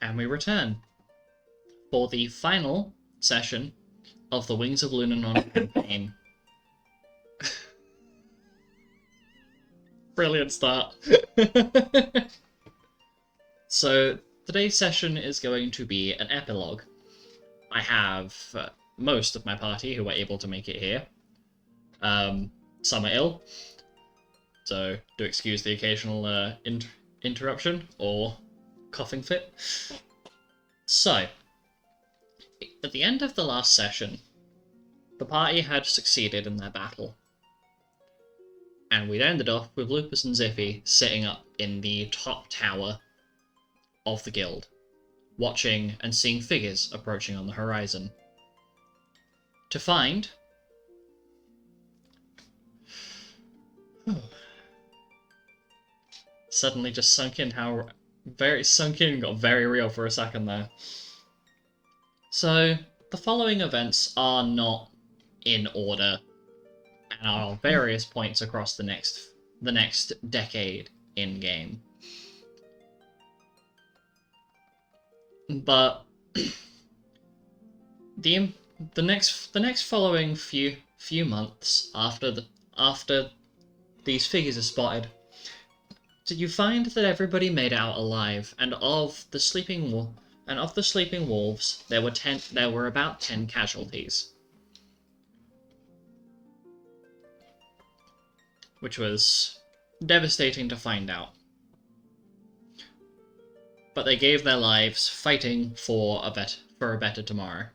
And we return for the final session of the Wings of Lunannon campaign. Brilliant start. So, today's session is going to be an epilogue. I have most of my party who are able to make it here. Some are ill, so do excuse the occasional interruption or coughing fit. So, at the end of the last session, the party had succeeded in their battle. And we'd ended off with Lupus and Zippy sitting up in the top tower of the guild, watching and seeing figures approaching on the horizon. To find... Suddenly just sunk in how... got very real for a second there. So, the following events are not in order and are various points across the next decade in game. But the next following few months after these figures are spotted, so you find that everybody made it out alive, and of the sleeping wolves, there were about 10 casualties, which was devastating to find out. But they gave their lives fighting for a better tomorrow.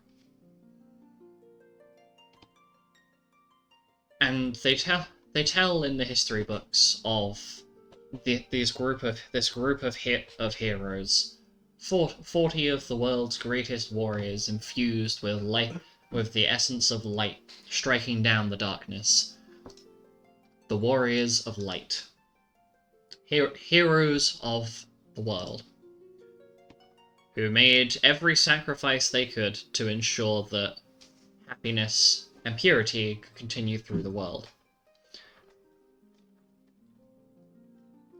And they tell in the history books of this group of heroes, 40 of the world's greatest warriors infused with the essence of light, striking down the darkness. The warriors of light, heroes of the world, who made every sacrifice they could to ensure that happiness and purity could continue through the world.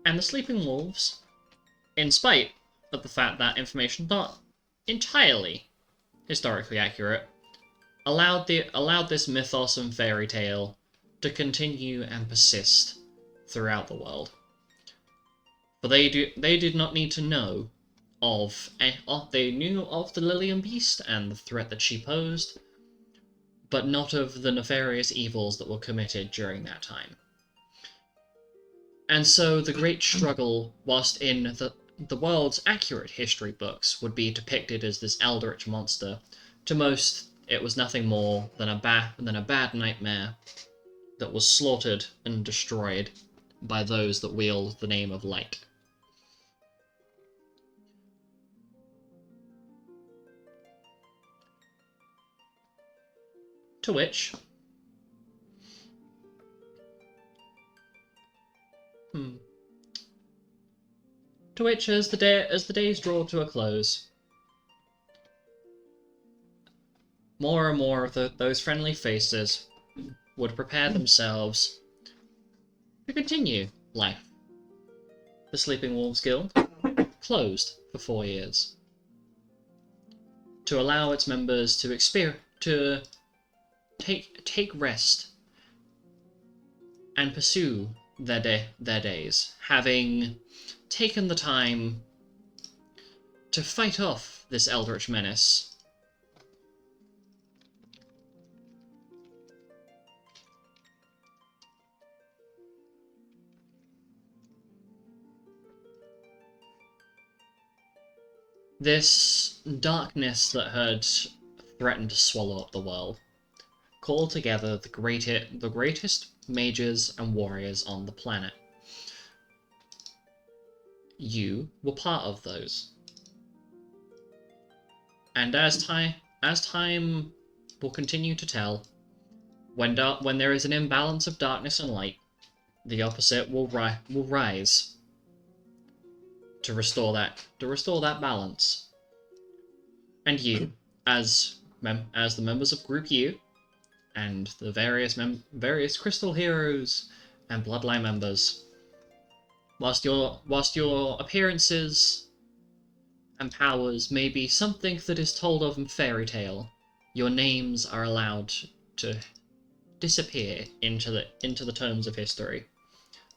And the Sleeping Wolves, in spite of the fact that information not entirely historically accurate, allowed this mythos and fairy tale to continue and persist throughout the world. For they did not need to know they knew of the Lillian Beast and the threat that she posed, but not of the nefarious evils that were committed during that time. And so the great struggle, whilst in the world's accurate history books would be depicted as this eldritch monster, to most it was nothing more than a bad nightmare that was slaughtered and destroyed by those that wield the name of light. To which... To which, as the days draw to a close, more and more of those friendly faces would prepare themselves to continue life. The Sleeping Wolves Guild closed for 4 years to allow its members to take rest and pursue their days, having taken the time to fight off this eldritch menace. This darkness that had threatened to swallow up the world called together the greatest mages and warriors on the planet. You were part of those. And as time will continue to tell, when there is an imbalance of darkness and light, the opposite will rise to restore that balance. And you, as the members of Group U, and the various Crystal Heroes and Bloodline members, whilst your appearances and powers may be something that is told of in fairy tale, your names are allowed to disappear into the tomes of history,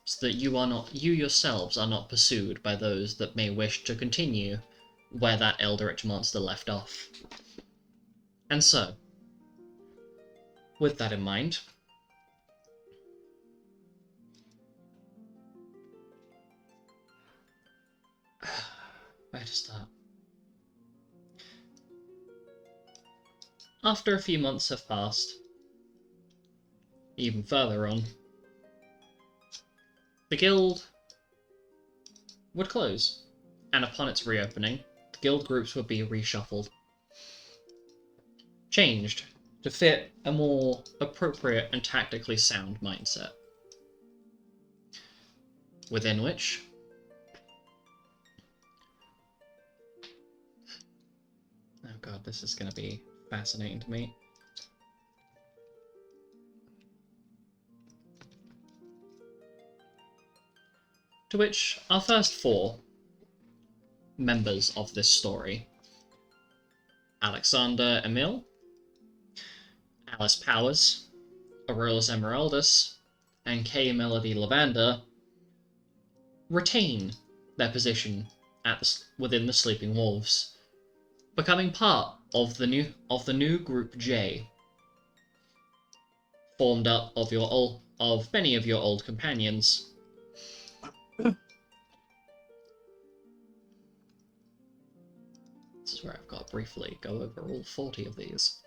so that you yourselves are not pursued by those that may wish to continue where that eldritch monster left off. And so, with that in mind, where to start? After a few months have passed, even further on, the guild would close, and upon its reopening, the guild groups would be reshuffled, changed to fit a more appropriate and tactically sound mindset, within which oh god, this is going to be fascinating to me. To which our first four members of this story, Alexander Emil, Alice Powers, Aurelius Emeraldus, and Kay Melody Lavender, retain their position within the Sleeping Wolves, becoming part of the new Group J, formed up of many of your old companions. This is where I've got to briefly go over all 40 of these.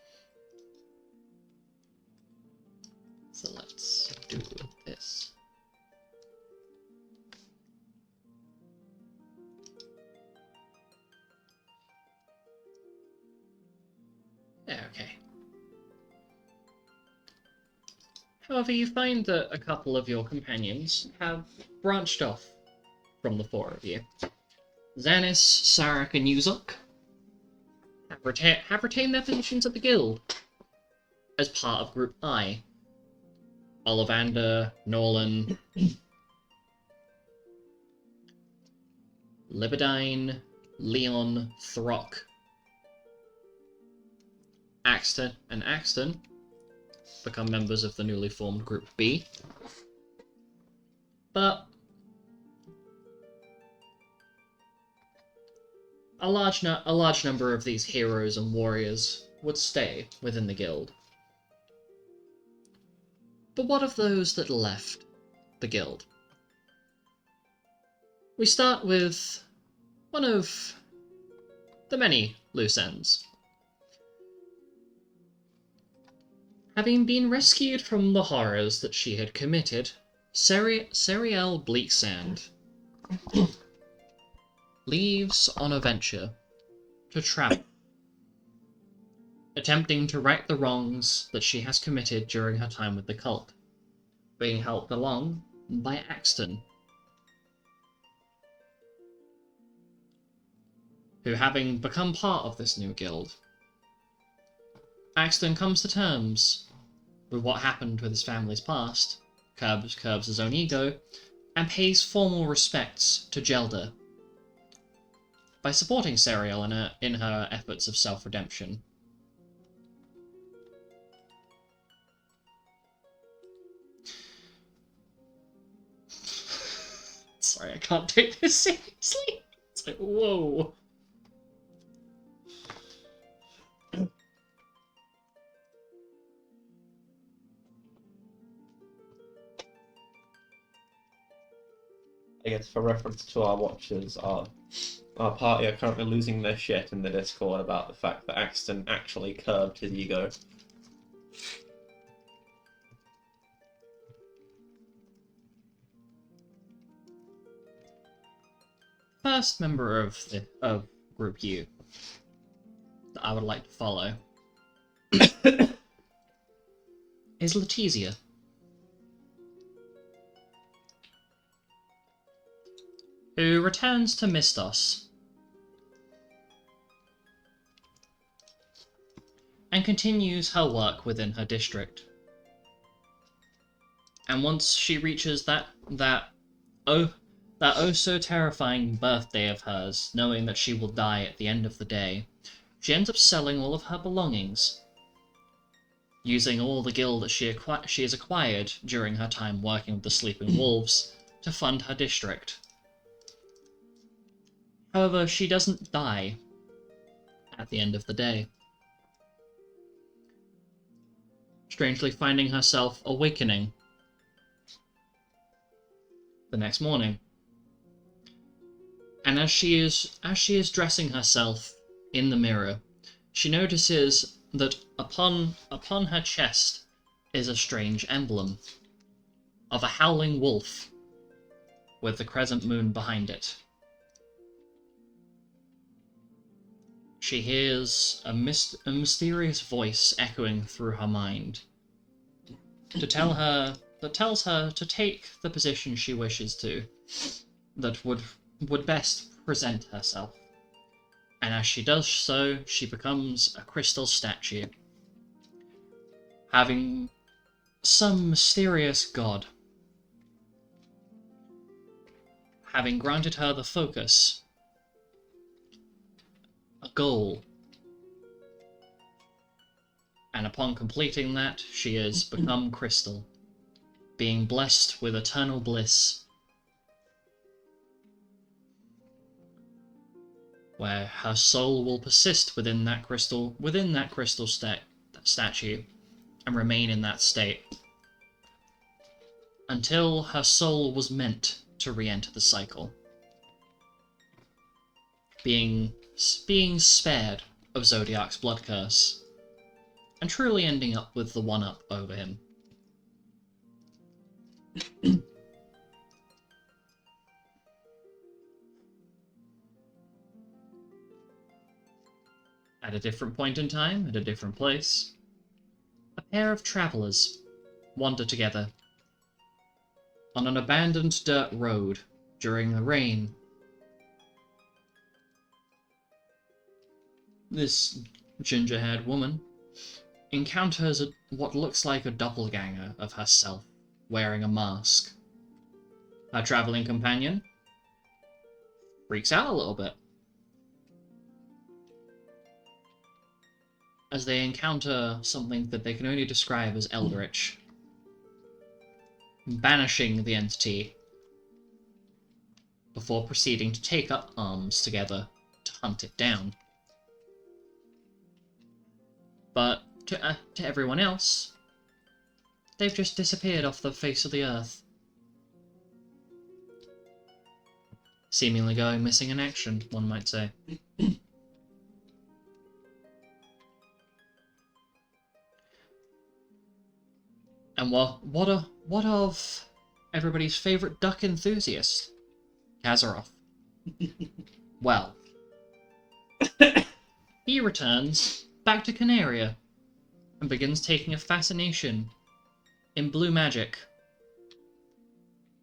So let's do this. Okay. However, you find that a couple of your companions have branched off from the four of you. Xanis, Sarek, and Yuzok have retained their positions at the guild as part of Group I. Ollivander, Nolan, Libidine, Leon, Throck, Axton, and Axton become members of the newly formed Group B. But a large number of these heroes and warriors would stay within the guild. But what of those that left the guild? We start with one of the many loose ends. Having been rescued from the horrors that she had committed, Seriel Bleaksand leaves on a venture to travel, attempting to right the wrongs that she has committed during her time with the cult, being helped along by Axton, who, having become part of this new guild, Axton comes to terms with what happened with his family's past, curbs his own ego, and pays formal respects to Gelda by supporting Seriel in her efforts of self-redemption. Sorry, I can't take this seriously. It's like, whoa. I guess for reference to our watchers, our party are currently losing their shit in the Discord about the fact that Axton actually curbed his ego. First member of Group U that I would like to follow is Letizia. Who returns to Mistos and continues her work within her district. And once she reaches that that oh so terrifying birthday of hers, knowing that she will die at the end of the day, she ends up selling all of her belongings, using all the gil that she has acquired during her time working with the Sleeping Wolves to fund her district. However, she doesn't die at the end of the day, strangely finding herself awakening the next morning. And as she is dressing herself in the mirror, she notices that upon her chest is a strange emblem of a howling wolf with the crescent moon behind it. She hears a mysterious voice echoing through her mind tells her to take the position she wishes to, that would best present herself. And as she does so, she becomes a crystal statue, having some mysterious god having granted her the focus, a goal, and upon completing that, she has become crystal, being blessed with eternal bliss, where her soul will persist within that crystal statue, and remain in that state until her soul was meant to re-enter the cycle, being spared of Zodiac's blood curse, and truly ending up with the one-up over him. At a different point in time, at a different place, a pair of travelers wander together on an abandoned dirt road during the rain. This ginger-haired woman encounters what looks like a doppelganger of herself, wearing a mask. Her traveling companion freaks out a little bit as they encounter something that they can only describe as eldritch, banishing the entity before proceeding to take up arms together to hunt it down. But to everyone else, they've just disappeared off the face of the earth, seemingly going missing in action, one might say. And what of everybody's favourite duck enthusiast, Kazaroff? Well, he returns back to Canaria and begins taking a fascination in blue magic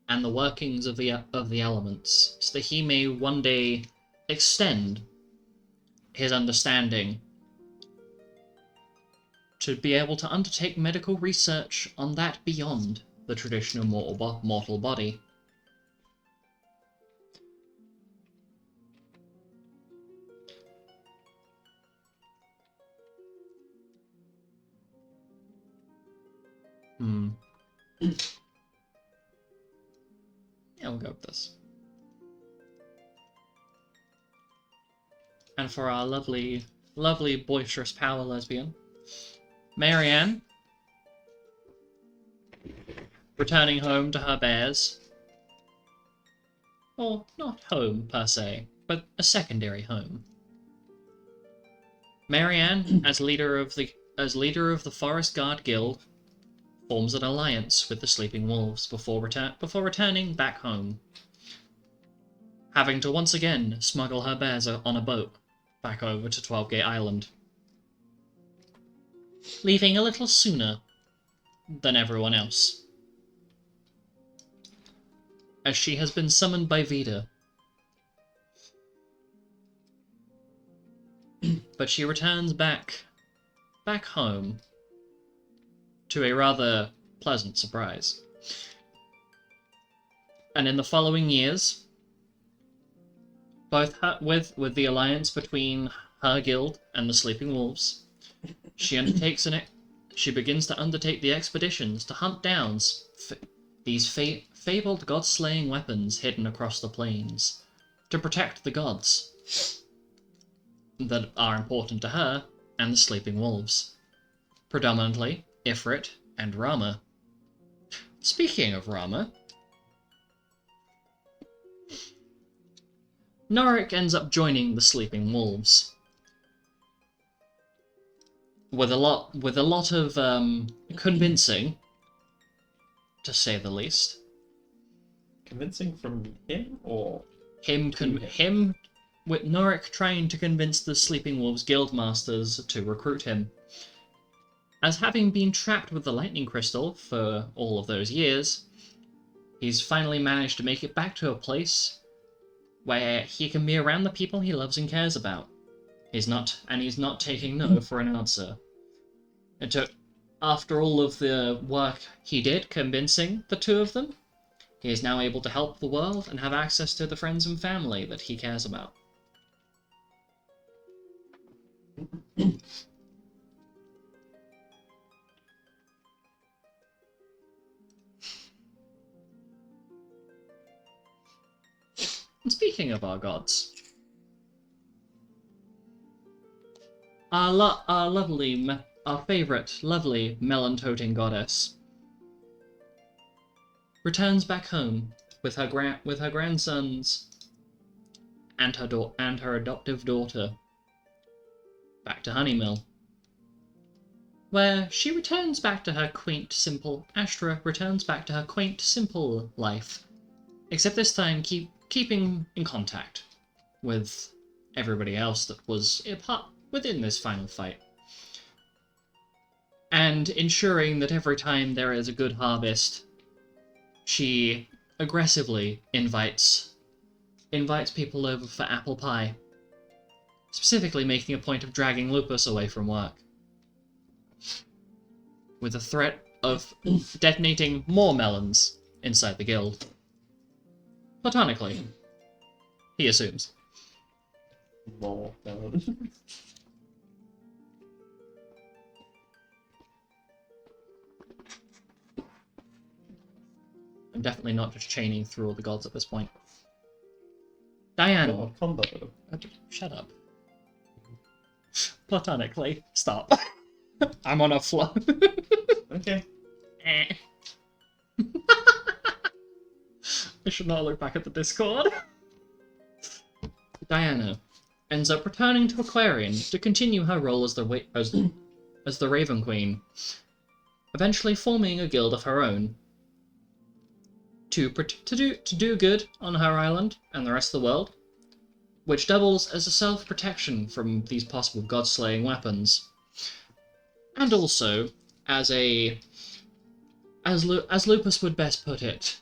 and the workings of the elements, so that he may one day extend his understanding to be able to undertake medical research on that beyond the traditional mortal body. Yeah, we'll go with this. And for our lovely, lovely boisterous power lesbian, Marianne, returning home to her bears. Or not home, per se, but a secondary home. Marianne, as leader of the Forest Guard Guild, forms an alliance with the Sleeping Wolves before returning back home, having to once again smuggle her bears on a boat back over to 12-Gate Island, leaving a little sooner than everyone else, as she has been summoned by Vida. But she returns back home to a rather pleasant surprise. And in the following years, both her, with the alliance between her guild and the Sleeping Wolves, she begins to undertake the expeditions to hunt down these fabled god-slaying weapons hidden across the plains, to protect the gods that are important to her and the Sleeping Wolves, predominantly Ifrit and Rama. Speaking of Rama, Norik ends up joining the Sleeping Wolves with a lot of convincing, to say the least. Convincing from him or Him with Norik trying to convince the Sleeping Wolves guildmasters to recruit him. As having been trapped with the lightning crystal for all of those years, he's finally managed to make it back to a place where he can be around the people he loves and cares about. He's not taking no for an answer. It took, after all of the work he did convincing the two of them, he is now able to help the world and have access to the friends and family that he cares about. And speaking of our gods, our favourite lovely melon-toting goddess returns back home with her grandsons and her adoptive daughter back to Honeymell, where she returns back to her quaint, simple. Astra returns back to her quaint, simple life, except this time keeping in contact with everybody else that was a part within this final fight, and ensuring that every time there is a good harvest, she aggressively invites people over for apple pie, specifically making a point of dragging Lupus away from work, with the threat of detonating more melons inside the guild. Platonically, he assumes. more? I'm definitely not just chaining through all the gods at this point. Diana. What a combo. Shut up. Platonically. Stop. I'm on a flow. Okay. I should not look back at the Discord. Diana ends up returning to Aquarian to continue her role as the Raven Queen, eventually forming a guild of her own to do good on her island and the rest of the world, which doubles as a self-protection from these possible god-slaying weapons, and also as Lupus would best put it,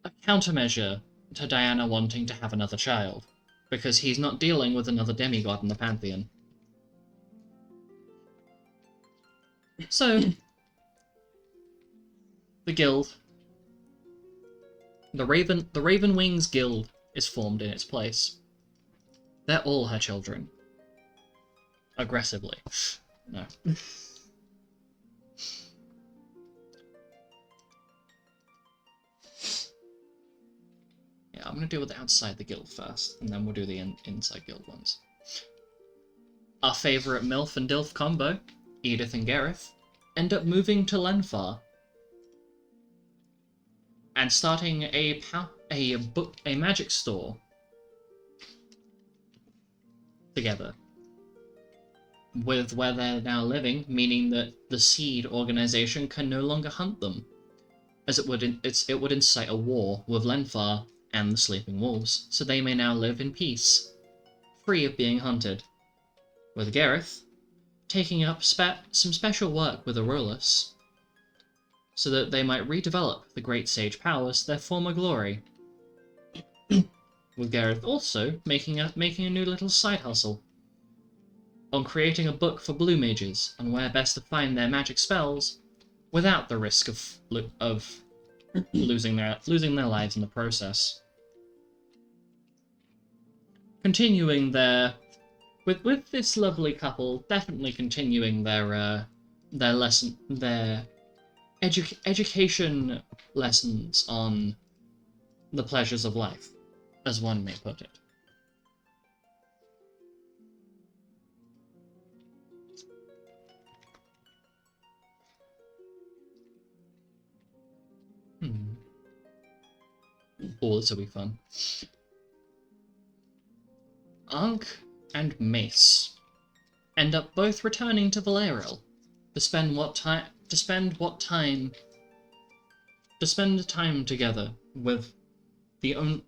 a countermeasure to Diana wanting to have another child, because he's not dealing with another demigod in the Pantheon. So, the guild, the Raven Wings Guild, is formed in its place. They're all her children. Aggressively. No. Yeah, I'm gonna deal with the outside the guild first, and then we'll do the inside guild ones. Our favourite MILF and DILF combo, Edith and Gareth, end up moving to Lenfar and starting a magic store together, with where they're now living, meaning that the Seed organization can no longer hunt them, as it would incite a war with Lenfar and the Sleeping Wolves, so they may now live in peace, free of being hunted, with Gareth taking up some special work with Aurolus, so that they might redevelop the Great Sage powers to their former glory, with Gareth also making a new little side hustle on creating a book for blue mages on where best to find their magic spells without the risk of losing their lives in the process. continuing their with this lovely couple, definitely continuing their education lessons on the pleasures of life, as one may put it. Oh, this will be fun. Ankh and Mace end up both returning to Valeril to spend time together with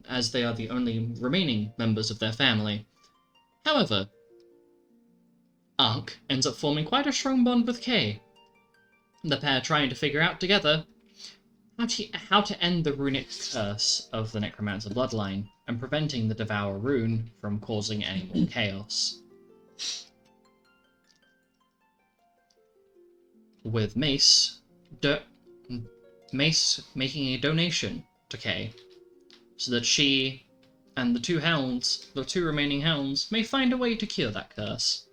as they are the only remaining members of their family. However, Ankh ends up forming quite a strong bond with Kay, the pair trying to figure out together how to end the runic curse of the Necromancer bloodline and preventing the Devour rune from causing any more chaos. With Mace making a donation to Kay, so that she and the two remaining hounds, may find a way to cure that curse.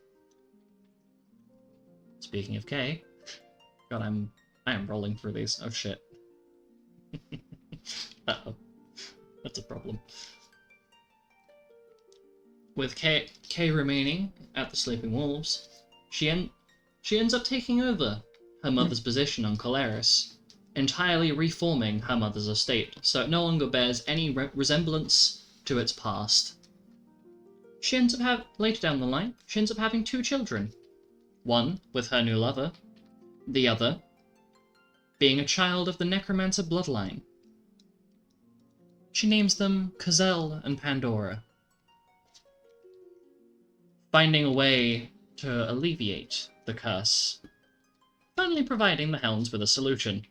Speaking of Kay, God, I am rolling through these. Oh shit. Uh-oh. That's a problem. With Kay remaining at the Sleeping Wolves, she ends up taking over her mother's position on Colaris, entirely reforming her mother's estate, so it no longer bears any resemblance to its past. She ends up later down the line, she ends up having 2 children. One with her new lover, the other being a child of the Necromancer bloodline. She names them Cazelle and Pandora, finding a way to alleviate the curse, finally providing the hounds with a solution.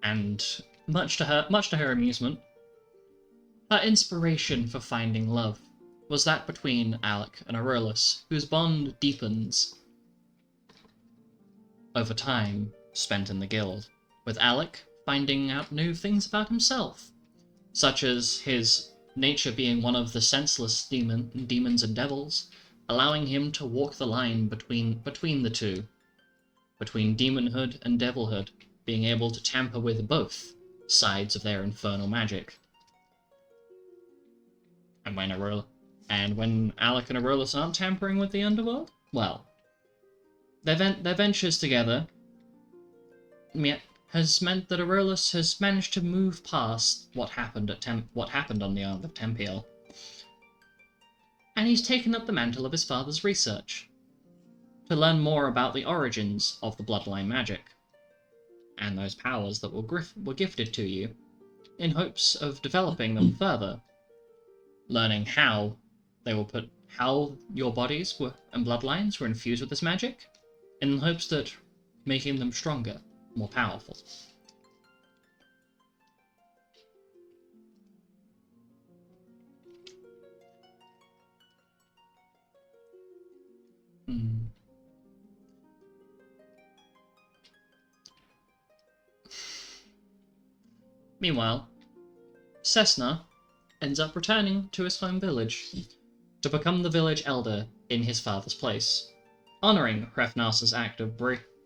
And much to her amusement, her inspiration for finding love was that between Alec and Aurelus, whose bond deepens over time spent in the guild, with Alec finding out new things about himself, such as his nature being one of the senseless demons and devils, allowing him to walk the line between the two, between demonhood and devilhood, being able to tamper with both sides of their infernal magic. And when Alec and Aurelus aren't tampering with the underworld, well, their ventures together has meant that Aurelus has managed to move past what happened on the island of Tempiel, and he's taken up the mantle of his father's research to learn more about the origins of the bloodline magic and those powers that were gifted to you, in hopes of developing them further, learning how your bodies and bloodlines were infused with this magic, in hopes that making them stronger, more powerful. Meanwhile, Cessna ends up returning to his home village to become the village elder in his father's place, honoring Hrefnas's act of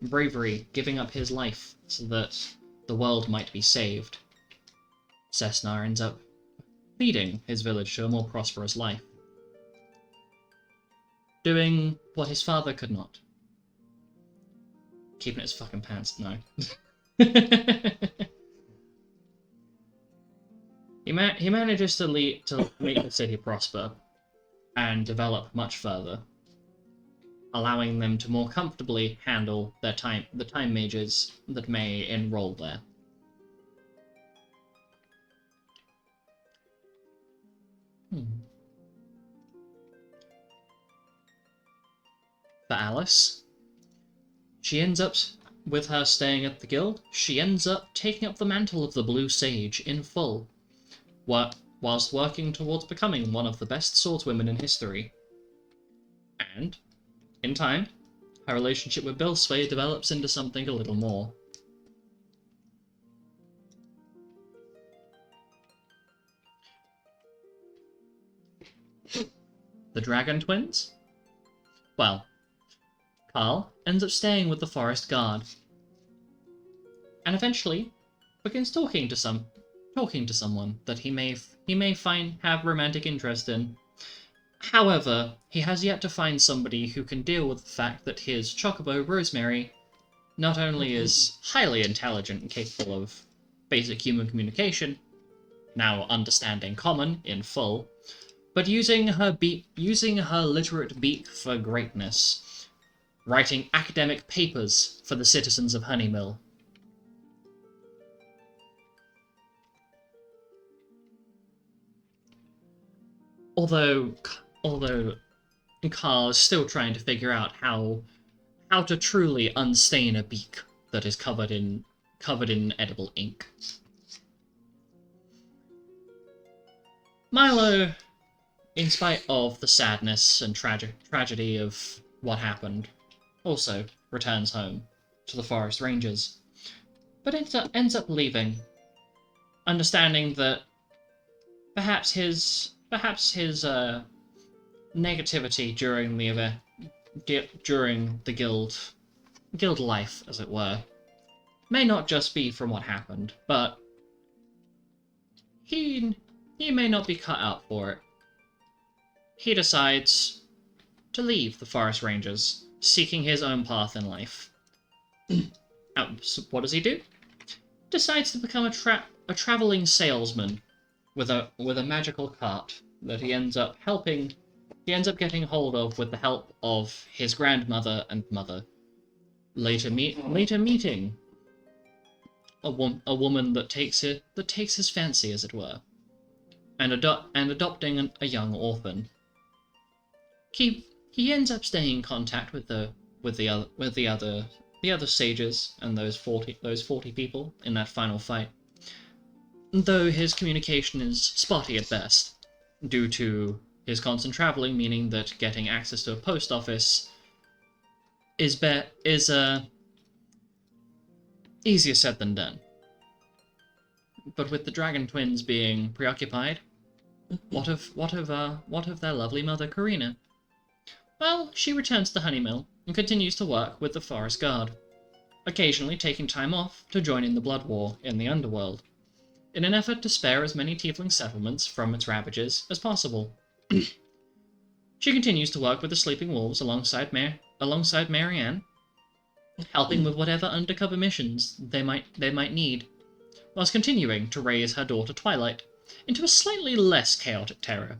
bravery, giving up his life so that the world might be saved. Cessna ends up leading his village to a more prosperous life, doing what his father could not. Keeping his fucking pants, no. He manages to make the city prosper and develop much further, allowing them to more comfortably handle the time mages that may enroll there. For Alice, she ends up, with her staying at the guild, she ends up taking up the mantle of the Blue Sage in full, whilst working towards becoming one of the best swordswomen in history. And, in time, her relationship with Bilsway develops into something a little more. The Dragon Twins? Well, Carl ends up staying with the forest guard, and eventually begins talking to someone that he may have romantic interest in. However, he has yet to find somebody who can deal with the fact that his chocobo Rosemary not only is highly intelligent and capable of basic human communication, now understanding common in full, but using her literate beak for greatness, writing academic papers for the citizens of Honeymill. Although Carl is still trying to figure out how to truly unstain a beak that is covered in edible ink. Milo, in spite of the sadness and tragedy of what happened, also returns home to the forest rangers, but ends up leaving, understanding that perhaps his negativity during the guild life, as it were, may not just be from what happened, but he may not be cut out for it. He decides to leave the forest rangers, seeking his own path in life. So what does he do? Decides to become a traveling salesman with a magical cart that he ends up getting hold of with the help of his grandmother and mother. Later meeting a woman that takes his fancy, as it were, and adopting a young orphan. He ends up staying in contact with the other sages and those 40 people in that final fight, though his communication is spotty at best, due to his constant traveling, meaning that getting access to a post office is easier said than done. But with the Dragon Twins being preoccupied, what of their lovely mother Karina? Well, she returns to Honeymill and continues to work with the Forest Guard, occasionally taking time off to join in the blood war in the underworld, in an effort to spare as many tiefling settlements from its ravages as possible. She continues to work with the Sleeping Wolves alongside Marianne, helping with whatever undercover missions they might need, whilst continuing to raise her daughter Twilight into a slightly less chaotic terror.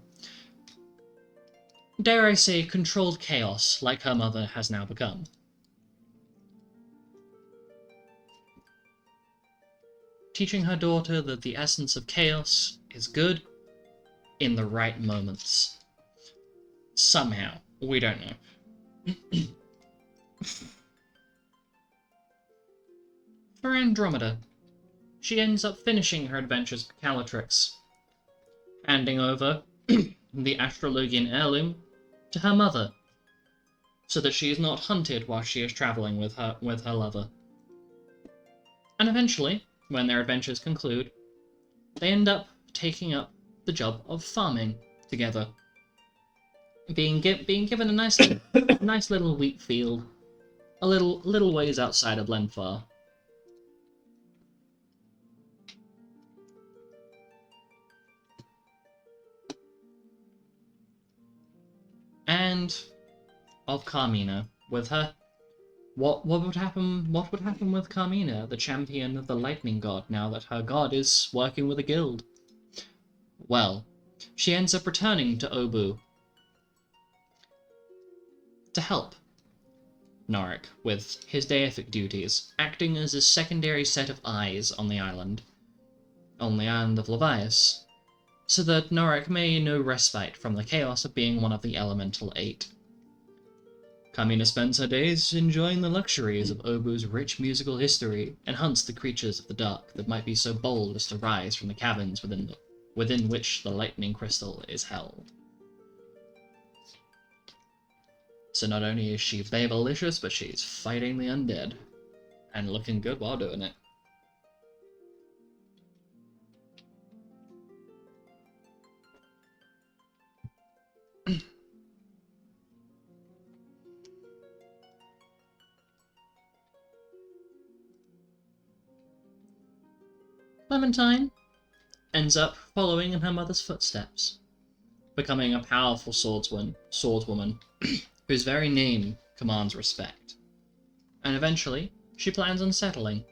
Dare I say, controlled chaos, like her mother has now become. Teaching her daughter that the essence of chaos is good in the right moments. Somehow. We don't know. For Andromeda, she ends up finishing her adventures with Calatrix, handing over the Astrologian heirloom to her mother, so that she is not hunted while she is travelling with her lover. And eventually, when their adventures conclude, they end up taking up the job of farming together, being given a nice little wheat field, a little ways outside of Lenfar. And of Carmina, with her, what would happen with Carmina, the champion of the lightning god, now that her god is working with a guild? Well, she ends up returning to Obu to help Norik with his deific duties, acting as a secondary set of eyes on the island of Levias, so that Norik may know respite from the chaos of being one of the Elemental Eight. Carmina spends her days enjoying the luxuries of Obu's rich musical history, and hunts the creatures of the dark that might be so bold as to rise from the caverns within which the lightning crystal is held. So not only is she babelicious, but she's fighting the undead, and looking good while doing it. Clementine ends up following in her mother's footsteps, becoming a powerful swordswoman whose very name commands respect. And eventually, she plans on settling,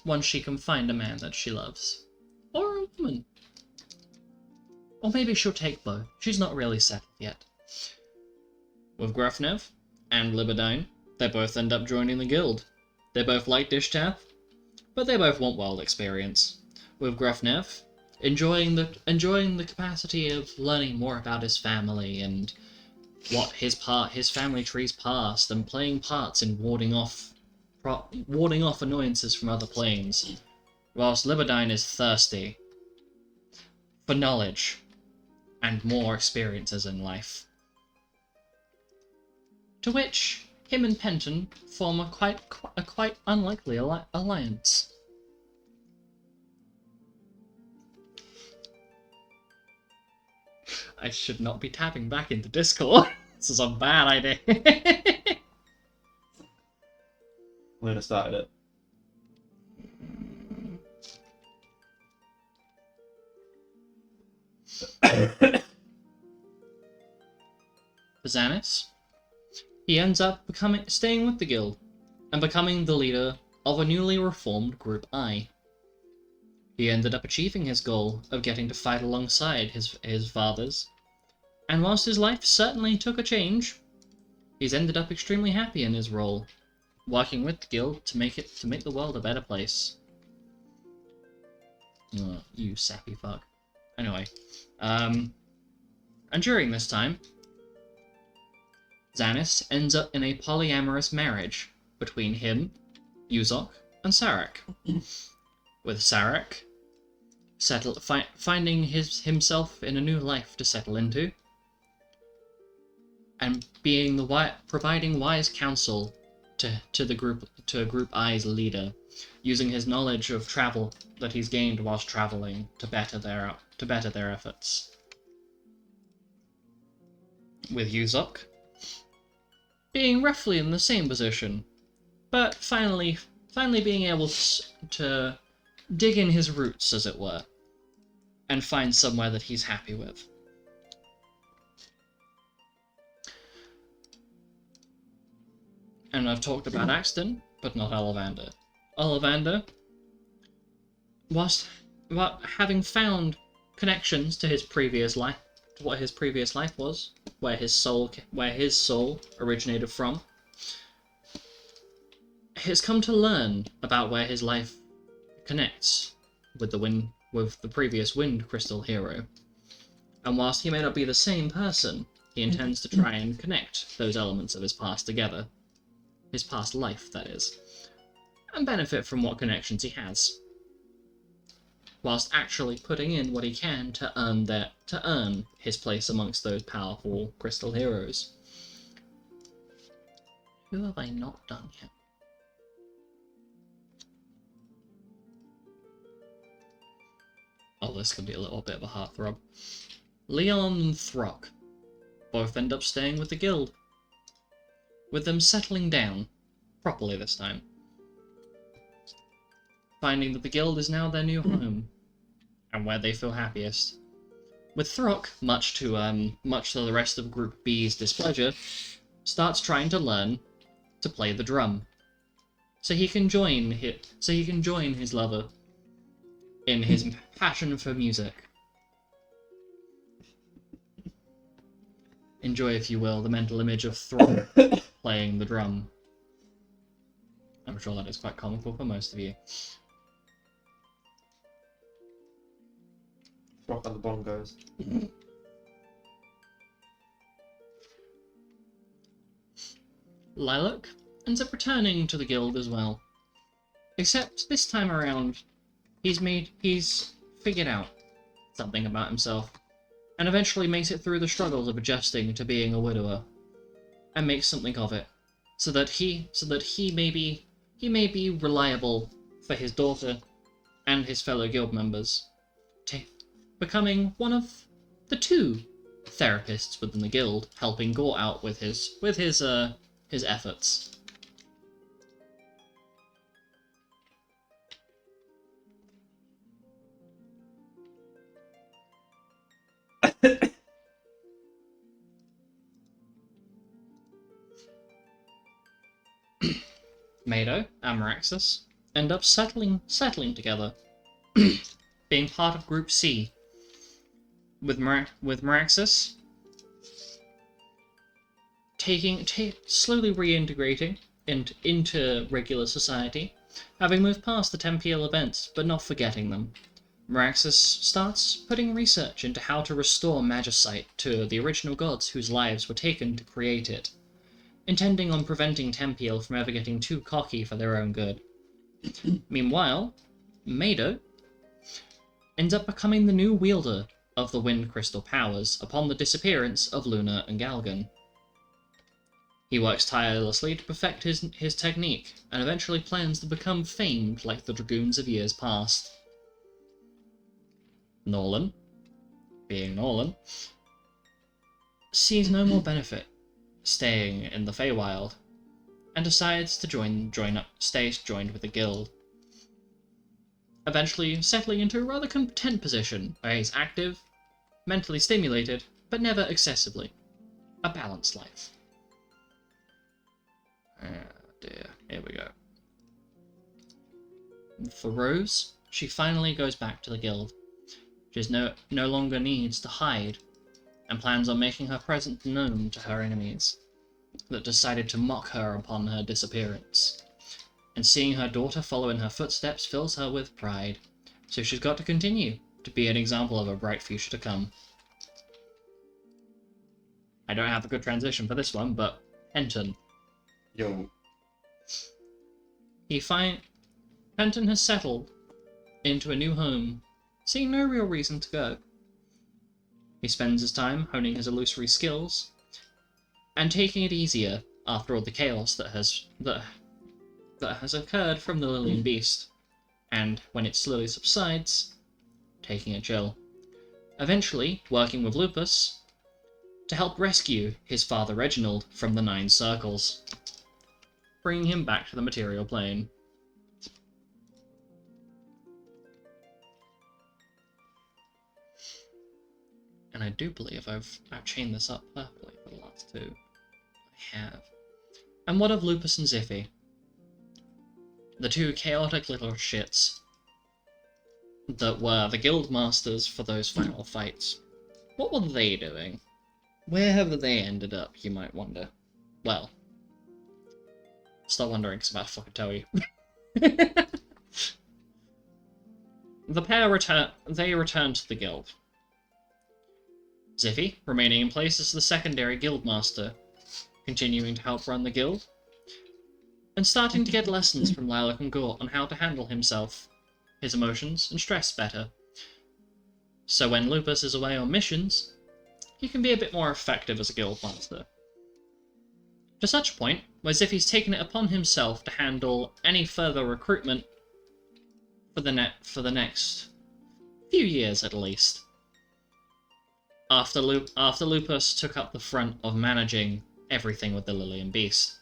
once she can find a man that she loves. Or a woman. Or maybe she'll take both. She's not really settled yet. With Grufnev and Libidine, they both end up joining the guild. They both like Dishtaff, but they both want world experience. With Grufnev, enjoying the capacity of learning more about his family and what his family tree's past, and playing parts in warding off annoyances from other planes, whilst Libidine is thirsty for knowledge and more experiences in life. To which him and Penton form a quite unlikely alliance. I should not be tapping back into Discord. This is a bad idea. Luna started it. For Xanis, he ends up staying with the guild and becoming the leader of a newly reformed Group I. He ended up achieving his goal of getting to fight alongside his fathers, and whilst his life certainly took a change, he's ended up extremely happy in his role, working with the guild to make the world a better place. Oh, you sappy fuck. Anyway, and during this time, Xanis ends up in a polyamorous marriage between him, Yuzok, and Sarek. With Sarek finding himself in a new life to settle into, and providing wise counsel to Group I's leader, using his knowledge of travel that he's gained whilst traveling to better their efforts. With Yuzok being roughly in the same position, but finally being able to dig in his roots, as it were, and find somewhere that he's happy with. And I've talked about Axton, but not Ollivander. Ollivander, whilst having found connections to his previous life, to what his previous life was, where his soul originated from, has come to learn about where his life connects with the previous Wind Crystal hero. And whilst he may not be the same person, he intends to try and connect those elements of his past together. His past life, that is. And benefit from what connections he has. Whilst actually putting in what he can to earn his place amongst those powerful crystal heroes. Who have I not done yet? Oh, this could be a little bit of a heartthrob. Leon and Throck both end up staying with the guild, with them settling down, properly this time. Finding that the guild is now their new home, and where they feel happiest. With Throck, much to the rest of Group B's displeasure, starts trying to learn to play the drum, so he can join his lover in his passion for music. Enjoy, if you will, the mental image of Throck playing the drum. I'm sure that is quite comical for most of you. Rock on the bongos. Lilac ends up returning to the guild as well. Except this time around, he's figured out something about himself, and eventually makes it through the struggles of adjusting to being a widower, and makes something of it, so that he may be reliable for his daughter and his fellow guild members, becoming one of the two therapists within the guild, helping Gore out with his efforts. Mado and Meraxus end up settling together, being part of Group C, with Meraxus slowly reintegrating into regular society, having moved past the Tempiel events, but not forgetting them. Meraxus starts putting research into how to restore Magicite to the original gods whose lives were taken to create it, intending on preventing Tempiel from ever getting too cocky for their own good. Meanwhile, Mado ends up becoming the new wielder of the Wind Crystal powers upon the disappearance of Luna and Galgan. He works tirelessly to perfect his technique, and eventually plans to become famed like the Dragoons of years past. Norlan, being Norlan, sees no more benefit staying in the Feywild, and decides to stay joined with the guild. Eventually settling into a rather content position where he's active, mentally stimulated, but never excessively. A balanced life. Oh dear, here we go. For Rose, she finally goes back to the guild. She no longer needs to hide, and plans on making her presence known to her enemies, that decided to mock her upon her disappearance. And seeing her daughter follow in her footsteps fills her with pride, so she's got to continue to be an example of a bright future to come. I don't have a good transition for this one, but Penton. Yo. Penton has settled into a new home, seeing no real reason to go. He spends his time honing his illusory skills, and taking it easier after all the chaos that has occurred from the Lillian Beast, and when it slowly subsides, taking it chill. Eventually working with Lupus to help rescue his father Reginald from the Nine Circles, bringing him back to the material plane. And I do believe I've chained this up perfectly for the last two. I have. And what of Lupus and Ziffy? The two chaotic little shits that were the guild masters for those final fights. What were they doing? Where have they ended up, you might wonder? Well, stop wondering, because I'm about to fucking tell you. The pair return to the guild. Ziffy, remaining in place as the secondary guild master, continuing to help run the guild, and starting to get lessons from Lilac and Gort on how to handle himself, his emotions, and stress better. So when Lupus is away on missions, he can be a bit more effective as a guild master. To such a point where Ziffy's taken it upon himself to handle any further recruitment for the next few years at least. After Lupus took up the front of managing everything with the Lillian Beast.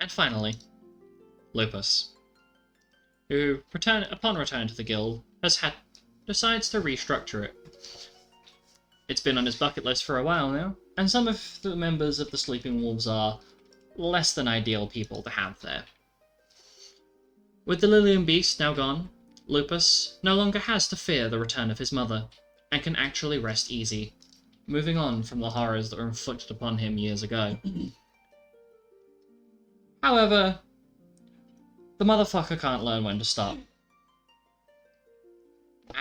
And finally, Lupus, who, upon return to the guild, decides to restructure it. It's been on his bucket list for a while now, and some of the members of the Sleeping Wolves are less than ideal people to have there. With the Lillian Beast now gone, Lupus no longer has to fear the return of his mother, and can actually rest easy, moving on from the horrors that were inflicted upon him years ago. However, the motherfucker can't learn when to stop.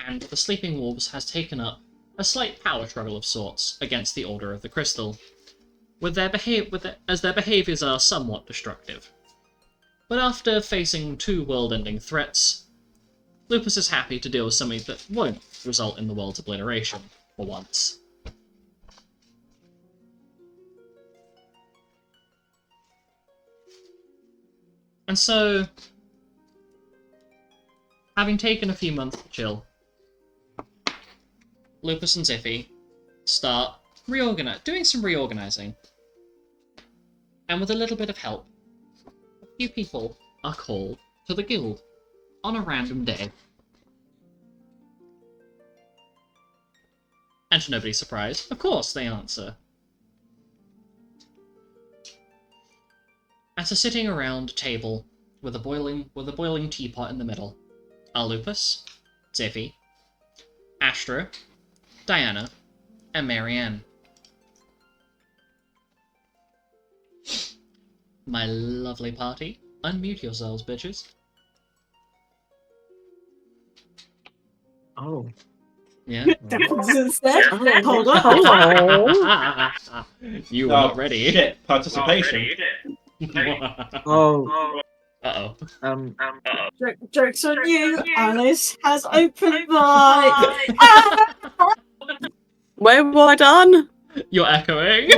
And the Sleeping Wolves has taken up a slight power struggle of sorts against the Order of the Crystal, as their behaviours are somewhat destructive. But after facing two world-ending threats, Lupus is happy to deal with something that won't result in the world's obliteration, for once. And so, having taken a few months to chill, Lupus and Ziffy start doing some reorganizing. And with a little bit of help you people are called to the guild on a random day. And to nobody's surprise, of course they answer. At a sitting around table with a boiling teapot in the middle are Lupus, Ziffy, Astra, Diana, and Marianne. My lovely party, unmute yourselves, bitches. Oh. Yeah? Instead. Hold on. You were not ready. Shit, participation. Oh. Uh-oh. Joke's on you. Alice has opened my. Where have I done? You're echoing.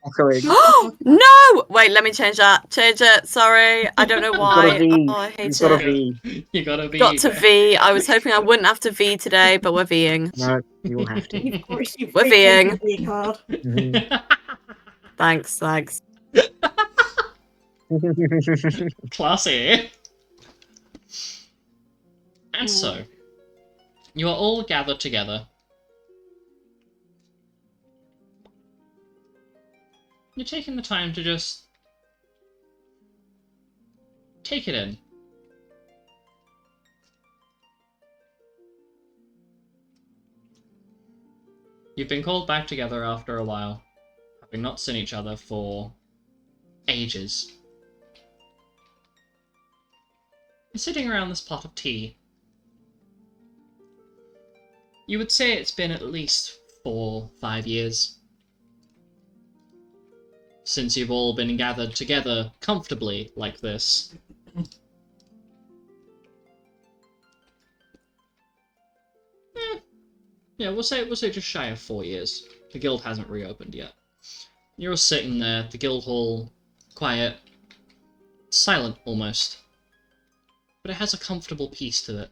Echoing. No! Wait, let me change that. Change it. Sorry. I don't know why. Got a V. Oh, I hate You've got a it. V. You gotta be. Got to V. I was hoping I wouldn't have to V today, but we're Ving. No, you will have to. We're Ving. Card. Mhm. Thanks. Classy. And so, you are all gathered together. You're taking the time to just take it in. You've been called back together after a while, having not seen each other for ages. You're sitting around this pot of tea. You would say it's been at least 4-5 years since you've all been gathered together comfortably like this. Yeah, we'll say just shy of 4 years. The guild hasn't reopened yet. You're all sitting there, the guild hall, quiet, silent almost. But it has a comfortable peace to it.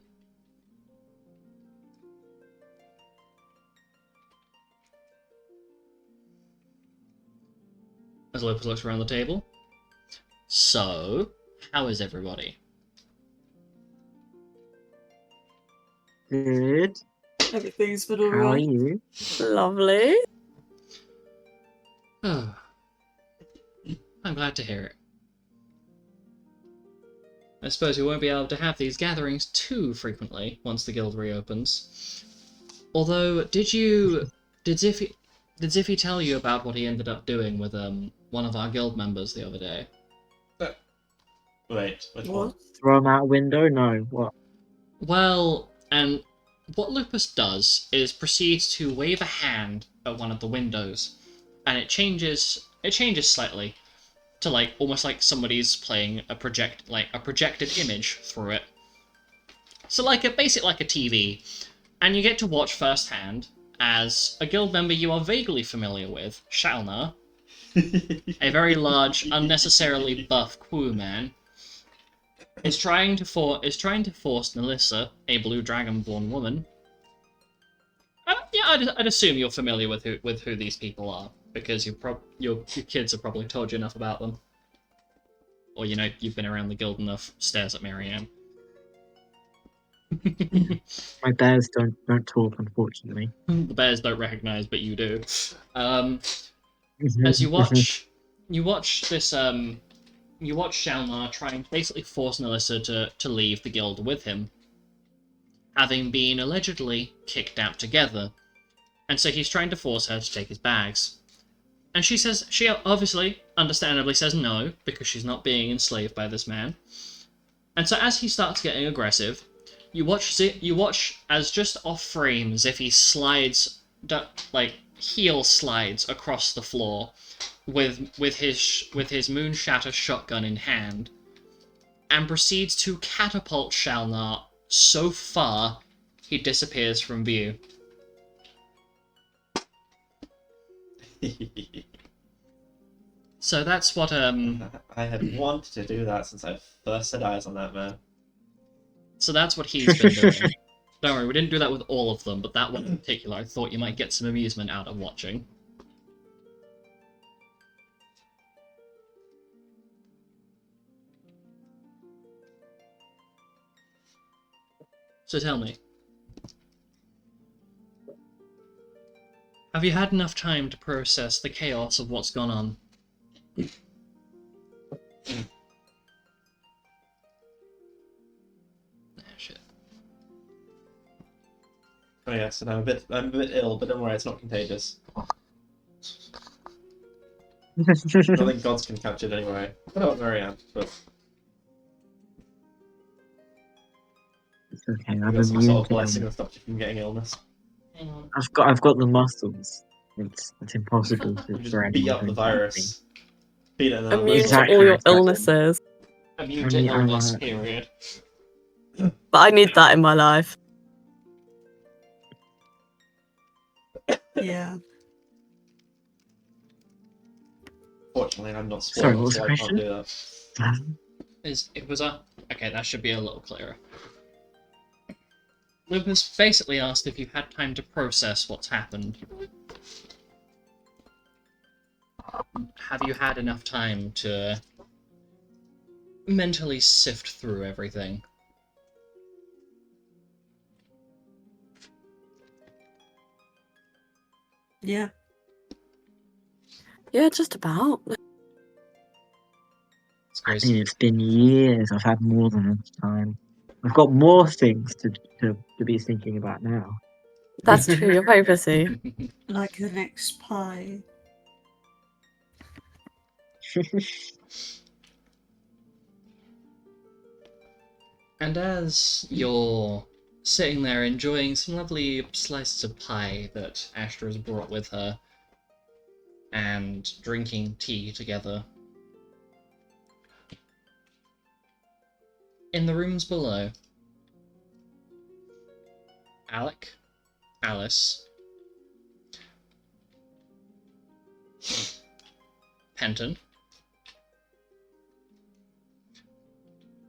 As Lopez looks around the table. So, how is everybody? Good. Everything's been How are alright. you? Lovely. I'm glad to hear it. I suppose we won't be able to have these gatherings too frequently once the guild reopens. Although, did Ziffy tell you about what he ended up doing with one of our guild members the other day? Wait, which one? What? Throw him out a window? No. What? Well, and what Lupus does is proceeds to wave a hand at one of the windows, and it changes slightly to almost like somebody's playing a projected image through it. So basically like a TV, and you get to watch firsthand as a guild member you are vaguely familiar with, Shalnar, a very large, unnecessarily buff Quoo man, is trying to force Nalissa, a blue dragonborn woman. I'd assume you're familiar with who these people are, because your kids have probably told you enough about them, or you've been around the guild enough. Stares at Marianne. My bears don't talk, unfortunately. The bears don't recognize, but you do. As you watch Shalnar trying to basically force Nalissa to leave the guild with him, having been allegedly kicked out together, and so he's trying to force her to take his bags. And she obviously, understandably says no, because she's not being enslaved by this man. And so as he starts getting aggressive, you watch as just off frame Ziffy slides, heel slides across the floor, with his Moonshatter shotgun in hand, and proceeds to catapult Shalnar so far he disappears from view. So that's what I had wanted to do that since I first set eyes on that man. So that's what he's been doing. Don't worry, we didn't do that with all of them, but that one in particular I thought you might get some amusement out of watching. So tell me, have you had enough time to process the chaos of what's gone on? Shit. Oh yes, and I'm a bit ill, but don't worry, it's not contagious. I don't think gods can catch it anyway. I don't know Marianne, but It's okay. we've I'm got some immune sort of to blessing illness. that stops you from getting illness. Hang on. I've got the muscles. It's impossible You for just beat anyone up to the infect me. virus. Beat it in the Immune to Exactly, all your exactly. illnesses. Immune I to mean, illness, I'm, period. But I need that in my life. Yeah. Fortunately, I'm not Sorry, spoiled, what was so the I can't question? do that. It was a... Okay, that should be a little clearer. Lupus basically asked if you've had time to process what's happened. Have you had enough time to mentally sift through everything? Yeah. Yeah, just about. It's I crazy. mean, it's been years. I've had more than enough time. I've got more things to be thinking about now. That's true, you're very busy. Like the next pie. And as you're sitting there enjoying some lovely slices of pie that Astra has brought with her, and drinking tea together, in the rooms below, Alec, Alice, Penton,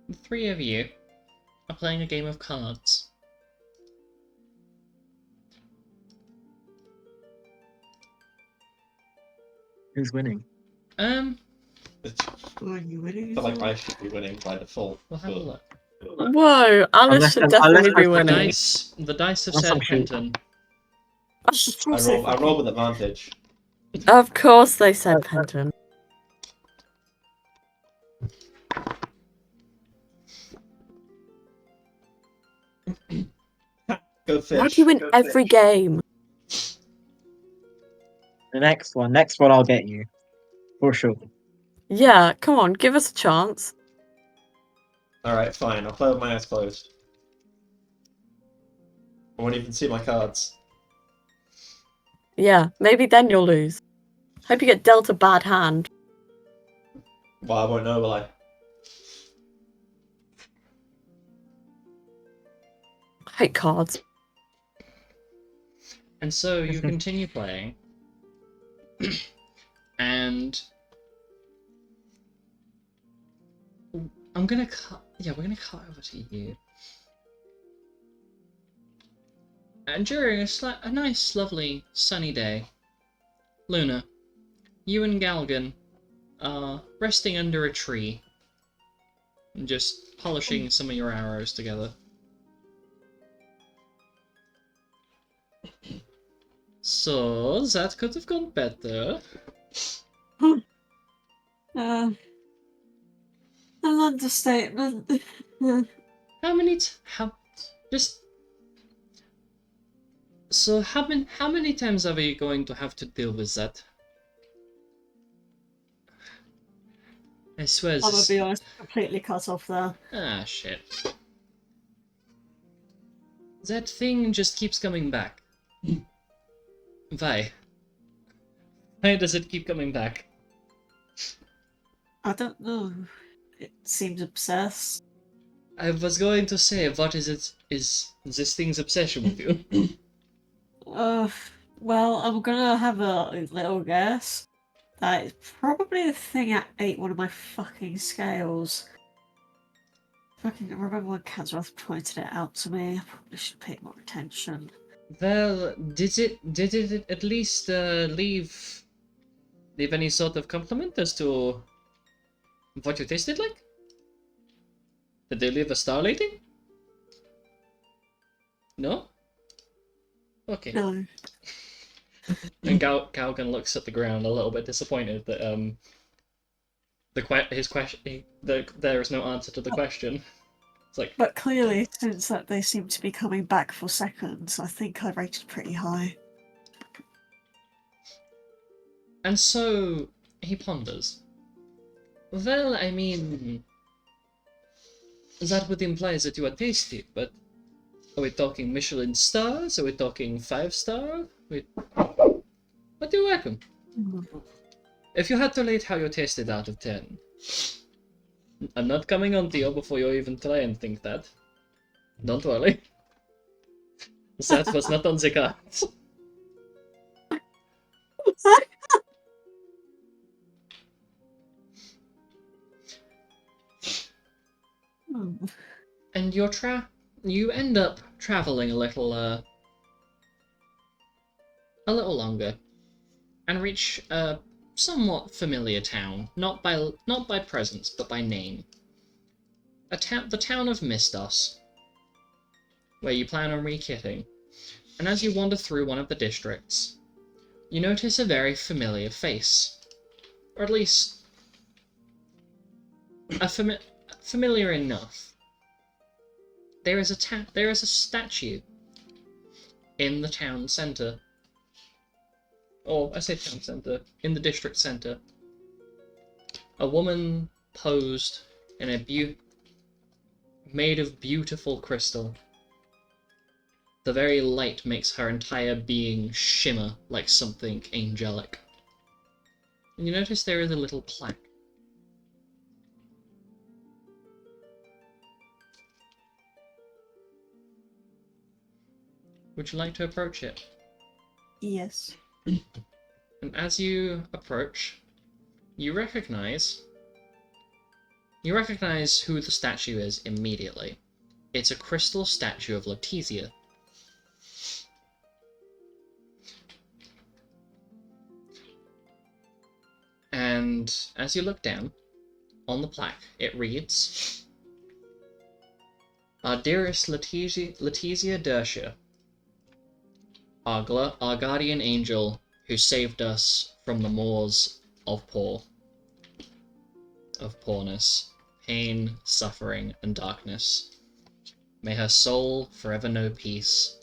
the three of you are playing a game of cards. Who's winning? It's, Are you I winning? feel like I should be winning by default. We'll have a but- look. Whoa, Alice should definitely be I've got winning. The dice have Unless said I'm shooting. Penton. Of course they I roll with advantage. Of course they said Penton. Go fish. Why do you win Go every fish. game? The next one I'll get you. For sure. Yeah, come on, give us a chance. Alright, fine. I'll play with my eyes closed. I won't even see my cards. Yeah, maybe then you'll lose. Hope you get dealt a bad hand. Well, I won't know, will I? I hate cards. And so you continue playing, and I'm gonna cut. Yeah, we're gonna cut over to you. And during a nice, lovely, sunny day, Luna, you and Galgan are resting under a tree, and just polishing some of your arrows together. So that could have gone better. An understatement. How many? Just. So how many times are we going to have to deal with that? I swear I'm gonna this. be honest, completely cut off there. Ah, shit. That thing just keeps coming back. Why? Why does it keep coming back? I don't know. It seems obsessed. I was going to say, what is it? Is this thing's obsession with you? Well, I'm gonna have a little guess. That it's probably the thing that ate one of my fucking scales. Fucking remember when Catsworth pointed it out to me. I probably should pay more attention. Well, did it at least leave any sort of compliment as to what you tasted like? Did they leave a star rating? No? Okay. No. And Galgan looks at the ground a little bit disappointed that there is no answer to the question. It's like, But clearly, since that they seem to be coming back for seconds, I think I rated pretty high. and so he ponders. Well, I mean, that would imply that you are tasty, but are we talking Michelin stars? Are we talking 5-star? What do you reckon? If you had to rate how you tasted out of 10, I'm not coming on to you before you even try and think that. Don't worry. That was not on the cards. And you end up traveling a little longer, and reach a somewhat familiar town, not by presence, but by name. The town of Mistos, where you plan on rekitting. And as you wander through one of the districts, you notice a very familiar face, or at least familiar enough. There is a statue in the town centre. Or, I say town centre, in the district centre. A woman posed in made of beautiful crystal. The very light makes her entire being shimmer like something angelic. And you notice there is a little plaque. Would you like to approach it? Yes. And as you approach, you recognize who the statue is immediately. It's a crystal statue of Letizia. And as you look down, on the plaque, it reads, Our dearest Letizia Dersha, our guardian angel who saved us from the maws of poorness, pain, suffering, and darkness. May her soul forever know peace.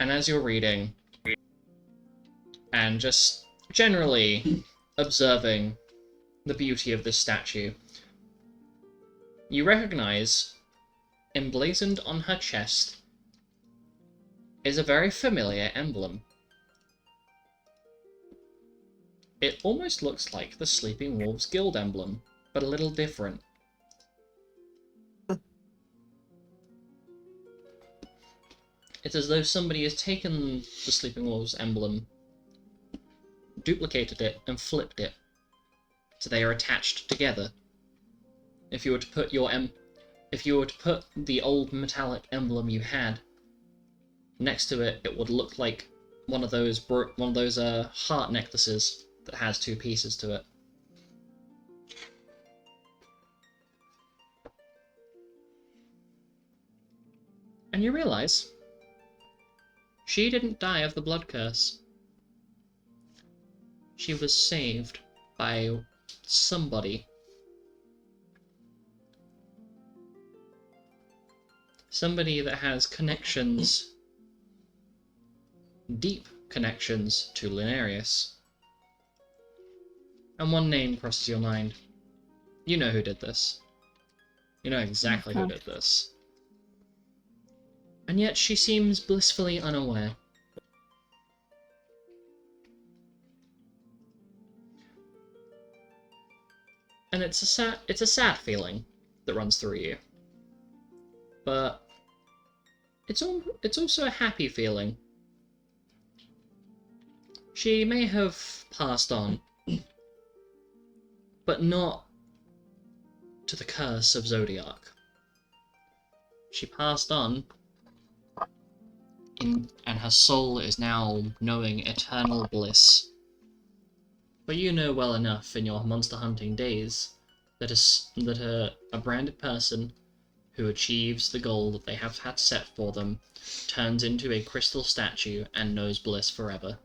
And as you're reading, and just generally observing the beauty of this statue, you recognize, emblazoned on her chest, is a very familiar emblem. It almost looks like the Sleeping Wolves Guild emblem, but a little different. It's as though somebody has taken the Sleeping Wolves emblem, duplicated it, and flipped it, so they are attached together. If you were to put the old metallic emblem you had next to it, it would look like one of those heart necklaces that has two pieces to it. And you realize she didn't die of the blood curse. She was saved by somebody. Somebody that has connections, deep connections to Lunarius. And one name crosses your mind. You know who did this. You know exactly who did this. And yet she seems blissfully unaware. And it's a sad feeling that runs through you. But it's also a happy feeling. She may have passed on, but not to the curse of Zodiac. She passed on, and her soul is now knowing eternal bliss. But you know well enough in your monster hunting days that a branded person who achieves the goal that they have had set for them, turns into a crystal statue and knows bliss forever.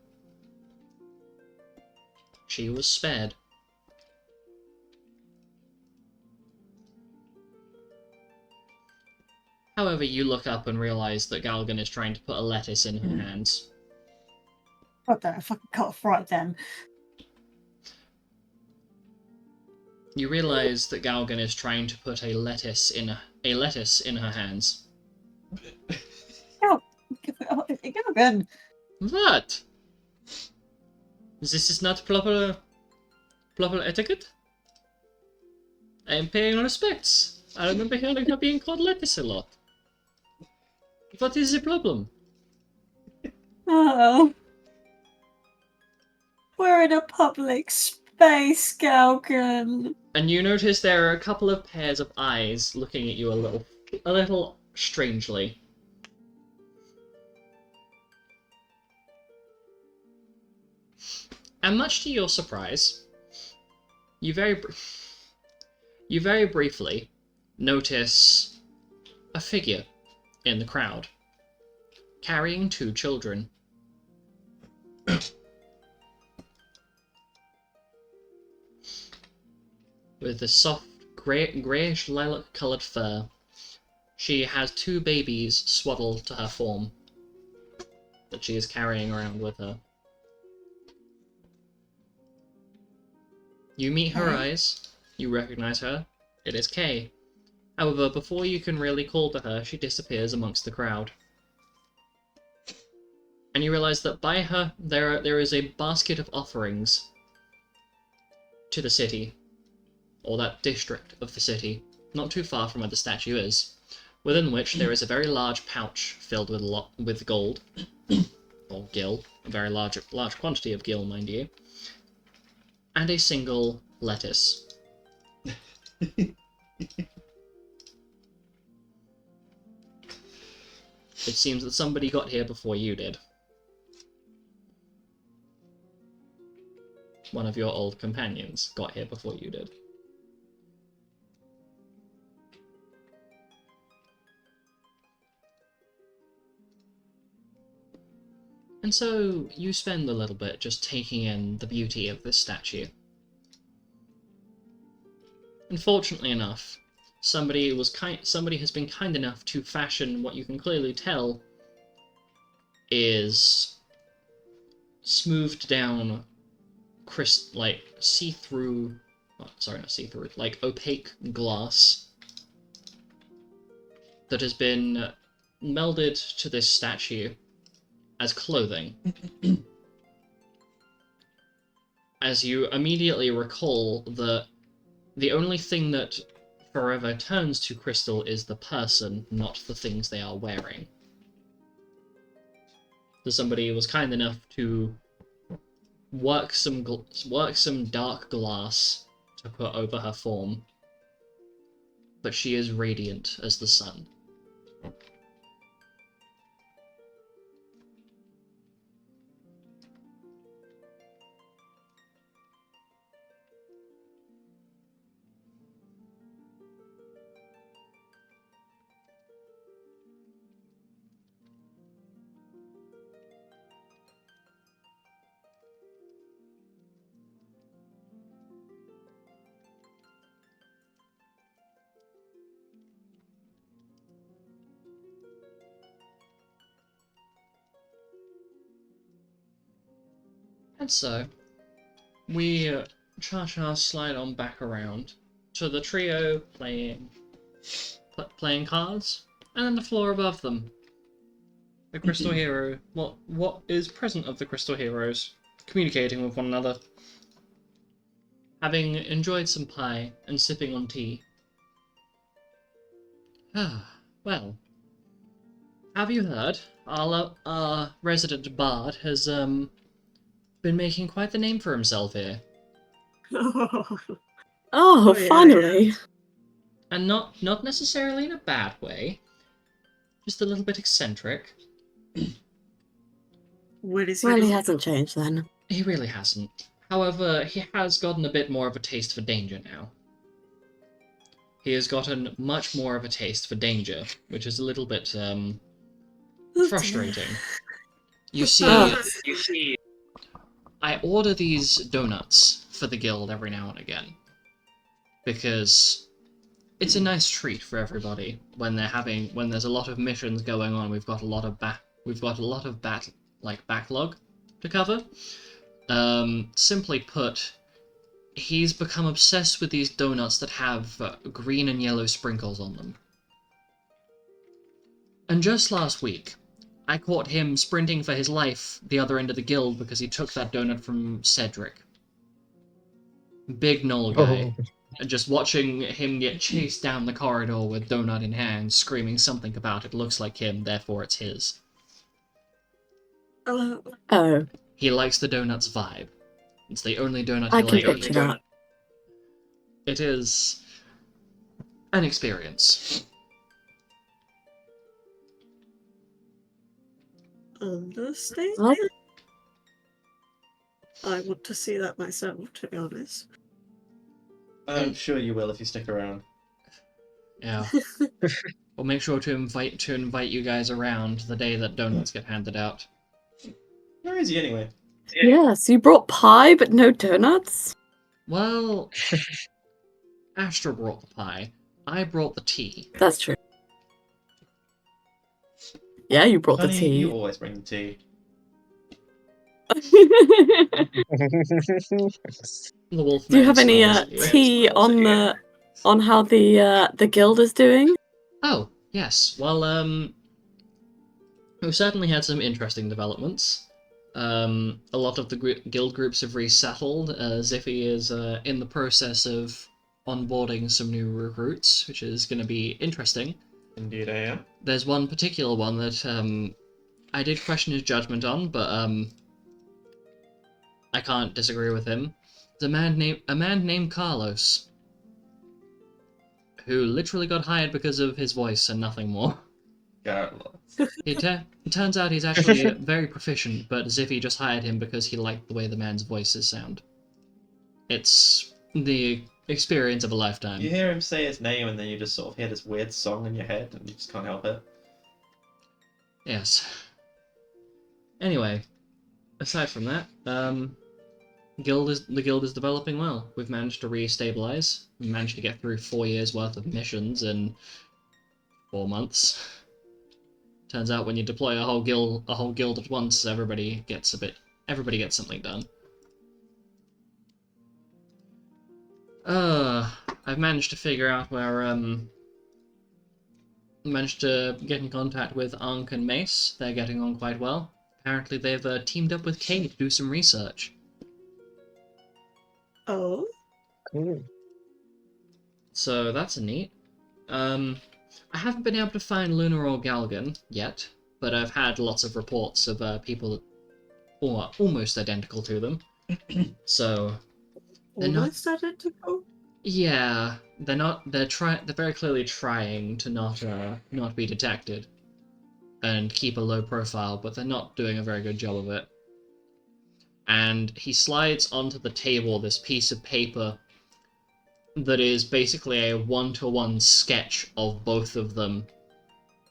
She was spared. However, you look up and realise that Galgan is trying to put a lettuce in her hands. God damn, I fucking cut off right then. You realise that Galgan is trying to put a lettuce in her hands. Go again. What? This is not proper etiquette? I am paying respects. I remember hearing her being called lettuce a lot. What is the problem? Oh. We're in a public space, Galgan. And you notice there are a couple of pairs of eyes looking at you a little strangely. And much to your surprise, you very briefly notice a figure in the crowd carrying 2 children. With the soft greyish lilac-coloured fur, she has 2 babies swaddled to her form that she is carrying around with her. You meet her eyes, you recognize her, it is Kay. However, before you can really call to her, she disappears amongst the crowd. And you realize that by her, there is a basket of offerings to the city, or that district of the city, not too far from where the statue is, within which there is a very large pouch filled with gold, or gil, a very large quantity of gil, mind you, and a single lettuce. It seems that somebody got here before you did. One of your old companions got here before you did. And so you spend a little bit just taking in the beauty of this statue. Unfortunately enough, somebody has been kind enough to fashion what you can clearly tell is smoothed down, see-through, like opaque glass that has been melded to this statue as clothing. As you immediately recall that the only thing that forever turns to crystal is the person, not the things they are wearing. So somebody was kind enough to work some dark glass to put over her form, but she is radiant as the sun. And so, we cha-cha slide on back around to the trio playing cards, and then the floor above them. The Crystal Hero, what is present of the Crystal Heroes, communicating with one another, having enjoyed some pie and sipping on tea. Well, have you heard? Our resident bard has been making quite the name for himself here. Oh, yeah, finally. And not necessarily in a bad way, just a little bit eccentric. When is he Well, he gonna- hasn't changed then. He really hasn't. However, he has gotten a bit more of a taste for danger now. he has gotten much more of a taste for danger, which is a little bit frustrating. You see, I order these donuts for the guild every now and again because it's a nice treat for everybody when there's a lot of missions going on. We've got a lot of backlog to cover. Simply put, he's become obsessed with these donuts that have green and yellow sprinkles on them. And just last week, I caught him sprinting for his life the other end of the guild because he took that donut from Cedric. Big Knoll guy. And just watching him get chased down the corridor with donut in hand, screaming something about it looks like him, therefore it's his. Oh, He likes the donut's vibe. It's the only donut I he can likes. picture that. It is an experience. Understand? Well, I want to see that myself, to be honest. I'm sure you will if you stick around. Yeah. We'll make sure to invite you guys around the day that donuts get handed out. Where is he anyway? yeah, so you brought pie but no donuts? Well, Astra brought the pie. I brought the tea. That's true. Yeah, you brought Honey, the you tea. always bring the tea. The wolf Do you have any smiles at you. tea on how the guild is doing? Oh, yes. Well, we've certainly had some interesting developments. A lot of the guild groups have resettled. Ziffy is in the process of onboarding some new recruits, which is going to be interesting. Indeed, I am. There's one particular one that I did question his judgment on, but I can't disagree with him. It's a man named Carlos, who literally got hired because of his voice and nothing more. It turns out he's actually very proficient, but Ziffy just hired him because he liked the way the man's voices sound. It's the experience of a lifetime. You hear him say his name and then you just sort of hear this weird song in your head and you just can't help it. Yes. Anyway, aside from that, the guild is developing well. We've managed to re-stabilize. We managed to get through 4 years worth of missions in 4 months. Turns out when you deploy a whole guild at once, everybody gets something done. I've managed to figure out where managed to get in contact with Ankh and Mace. They're getting on quite well. Apparently they've teamed up with Kay to do some research. Oh? Cool. So that's neat. I haven't been able to find Luna or Galgan yet, but I've had lots of reports of people that are almost identical to them. So they're Almost identical? yeah, they're not. They're very clearly trying to not be detected and keep a low profile, but they're not doing a very good job of it. And he slides onto the table this piece of paper that is basically a one-to-one sketch of both of them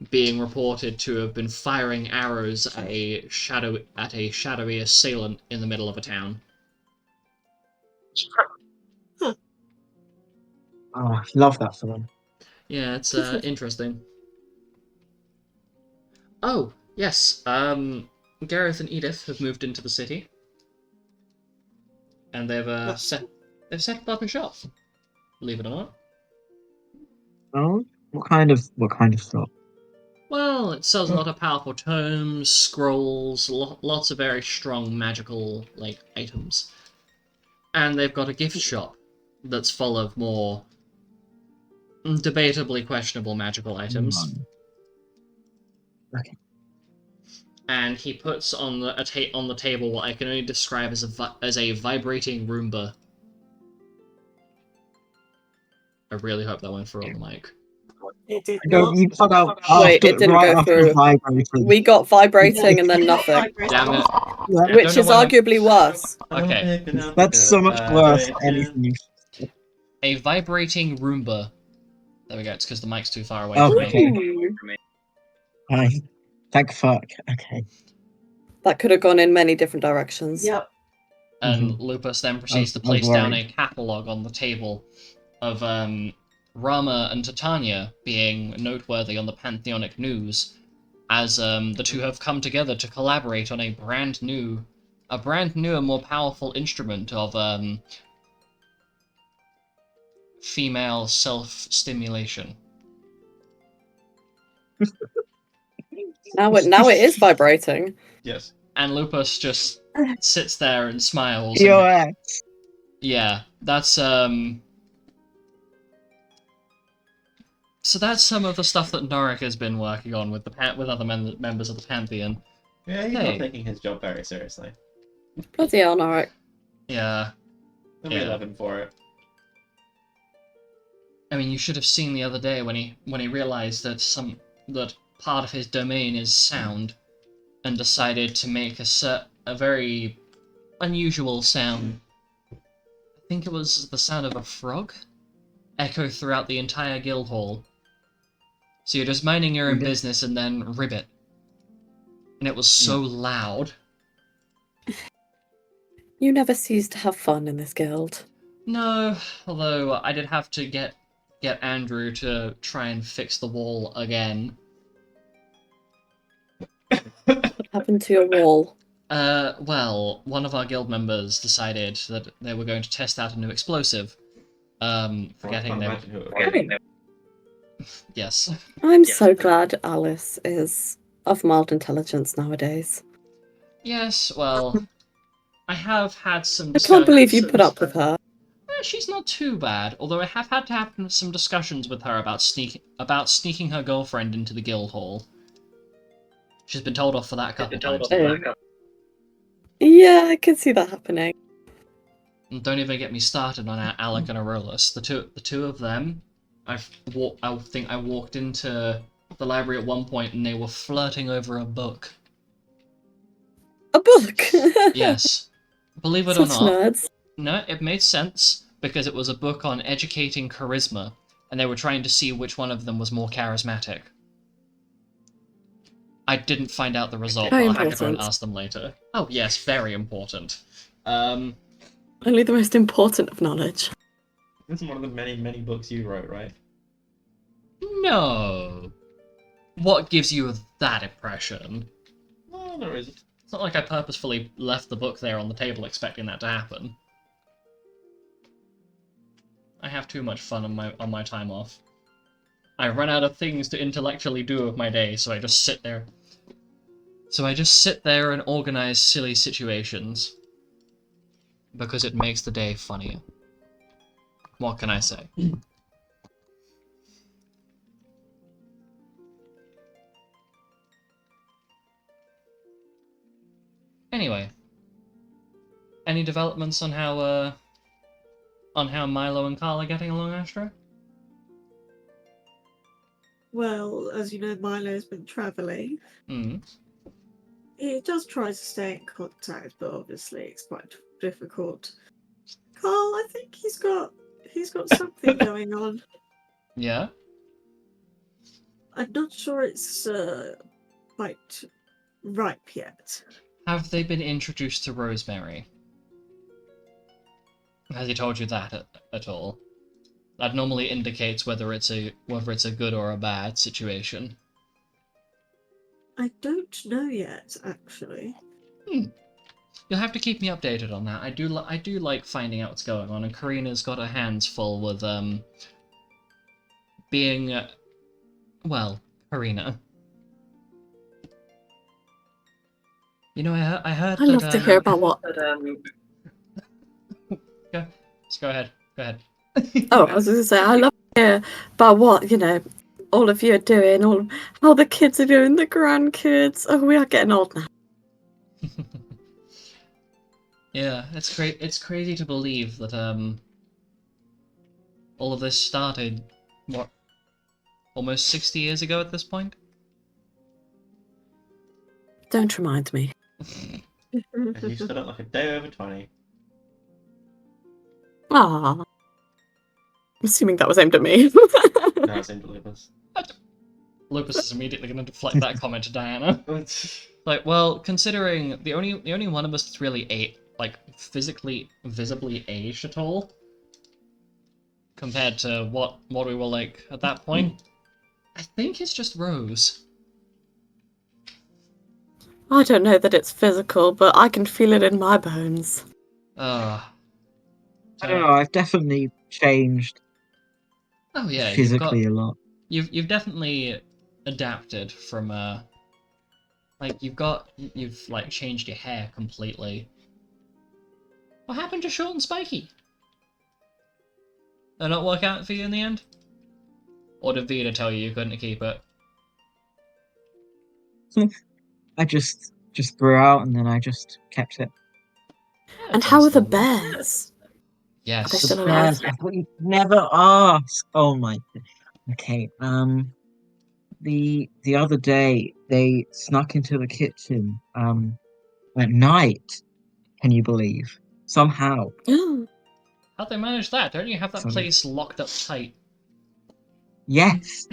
being reported to have been firing arrows at a shadowy assailant in the middle of a town. Oh, love that for them. Yeah, it's interesting. Oh, yes, Gareth and Edith have moved into the city. And they've set up a shop. Believe it or not. Oh, what kind of stuff? Well, it sells a lot of powerful tomes, scrolls, lots of very strong magical items. And they've got a gift shop that's full of more debatably questionable magical items. Okay. And he puts on the table what I can only describe as a vibrating Roomba. I really hope that went through on the mic. It did No, not. you cut out Wait, it didn't go through. vibrating. We got vibrating and then nothing, Damn it. Yeah, which is arguably worse. Okay. that's so much worse than anything. A vibrating Roomba There we go. It's because the mic's too far away Oh, from me. okay. Ooh. Fine. Thank fuck. Okay. That could have gone in many different directions. Yep. And Mhm. Lupus then proceeds to I was place down a worried. catalogue on the table of Rama and Titania being noteworthy on the Pantheonic news, as the two have come together to collaborate on a brand new and more powerful instrument of female self-stimulation. Now it is vibrating. Yes. And Lupus just sits there and smiles. And, POS. yeah, that's So that's some of the stuff that Norik has been working on with with other members of the Pantheon. Yeah, he's Hey. not taking his job very seriously. Bloody hell, Norik. Yeah, And we Yeah. love him for it. I mean, you should have seen the other day when he realized that that part of his domain is sound, and decided to make a very unusual sound. I think it was the sound of a frog echo throughout the entire guild hall. So you're just minding your own Mhm. business and then ribbit. And it was so loud. You never cease to have fun in this guild. No, although I did have to get Andrew to try and fix the wall again. What happened to your wall? Well, one of our guild members decided that they were going to test out a new explosive. Forgetting I they can't imagine who it was. Yes. I'm so glad Alice is of mild intelligence nowadays. Yes, well, I have had some I can't believe you discussions- put up with her. She's not too bad, although I have had to have some discussions with her about sneaking her girlfriend into the guild hall. She's been told off for that a couple times. Yeah, I can see that happening. And don't even get me started on Alec and Aurelus. The two of them, I think I walked into the library at one point and they were flirting over a book. A book! Yes. Believe it Such or not. nerds. No, it made sense because it was a book on educating charisma, and they were trying to see which one of them was more charismatic. I didn't find out the result, Very but I'll have to go and important. ask them later. Oh yes, very important. Only the most important of knowledge. This is one of the many, many books you wrote, right? No. What gives you that impression? No, there isn't. It's not like I purposefully left the book there on the table expecting that to happen. I have too much fun on my time off. I run out of things to intellectually do with my day, so I just sit there. And organize silly situations. Because it makes the day funnier. What can I say? Anyway. Any developments on how Milo and Carl are getting along, Astra? Well, as you know, Milo's been travelling. Hmm. He does try to stay in contact, but obviously it's quite difficult. Carl, I think he's got something going on. Yeah? I'm not sure it's quite ripe yet. Have they been introduced to Rosemary? Has he told you that at all? That normally indicates whether it's a good or a bad situation. I don't know yet, actually. You'll have to keep me updated on that. I do like finding out what's going on, and Karina's got her hands full with being well, Karina. You know, I heard I that, love to hear about what. Go ahead. Oh, I was going to say, I love to hear about what, all of you are doing, how the kids are doing, the grandkids. Oh, we are getting old now. Yeah, it's great. It's crazy to believe that all of this started almost 60 years ago at this point. Don't remind me. And you stood up like a day over 20. Ah, I'm assuming that was aimed at me. No, it's in Lupus. Lupus is immediately going to deflect that comment to Diana. Like, well, considering the only one of us that's really physically visibly aged at all, compared to what we were like at that point, I think it's just Rose. I don't know that it's physical, but I can feel it in my bones. I don't know. I've definitely changed Oh yeah, physically a lot. you've definitely adapted from you've like changed your hair completely. What happened to short and spiky? Did it not work out for you in the end? Or did Vita tell you couldn't keep it? I just grew out and then I just kept it. And how are the bears? Yes. Are they The still alive? bears, I thought you'd never ask. Oh my. Okay. The other day they snuck into the kitchen. At night. Can you believe? Somehow. How'd they manage that? Don't you have that Sorry. place locked up tight? Yes.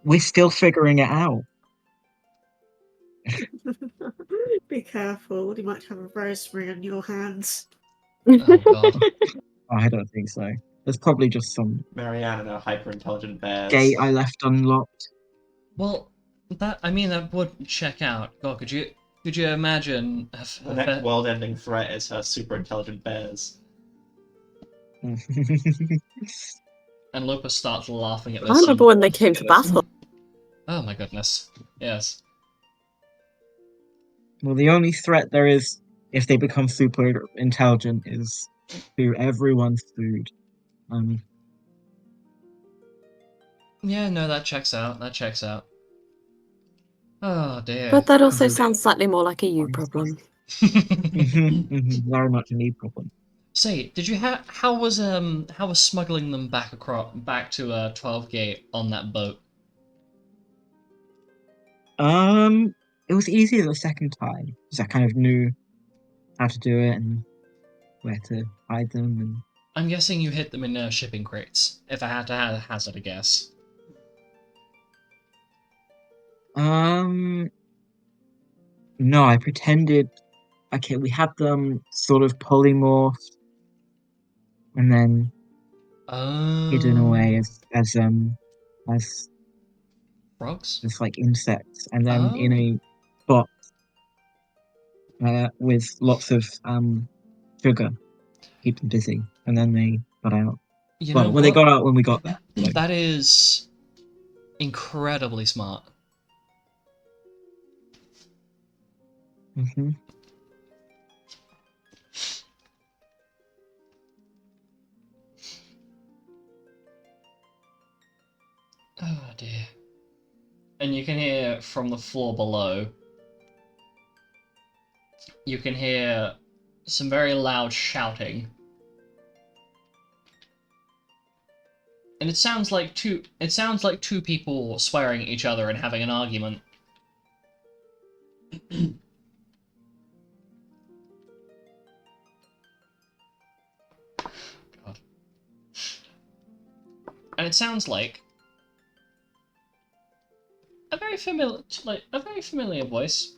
We're still figuring it out. Be careful, you might have a rosemary on your hands. Oh god. Oh, I don't think so. There's probably just some Marianne and her hyper-intelligent bears. gate I left unlocked. Well, that would check out. God, could you imagine? The next world-ending threat is her super-intelligent bears. And Lupus starts laughing at I this. remember when they came to battle. Oh my goodness. Yes. Well, the only threat there is if they become super intelligent is to everyone's food. Yeah, no, that checks out. That checks out. Oh dear. But that also sounds slightly more like a you problem. Very much a me problem. Say, did you how was smuggling them back to 12 Gate on that boat? It was easier the second time because I kind of knew how to do it and where to hide them and. I'm guessing you hit them in shipping crates. If I had to hazard a guess. No, I pretended. Okay, we had them sort of polymorphed and then hidden away as Frogs? like insects, and then in Oh. a box with lots of sugar, keep them busy, and then they got out. You know Well, they what? got out when we got there. So. That is incredibly smart. Mm-hmm. Oh dear. And you can hear from the floor below. You can hear some very loud shouting. And it sounds like two people swearing at each other and having an argument. God. And it sounds like a very familiar voice.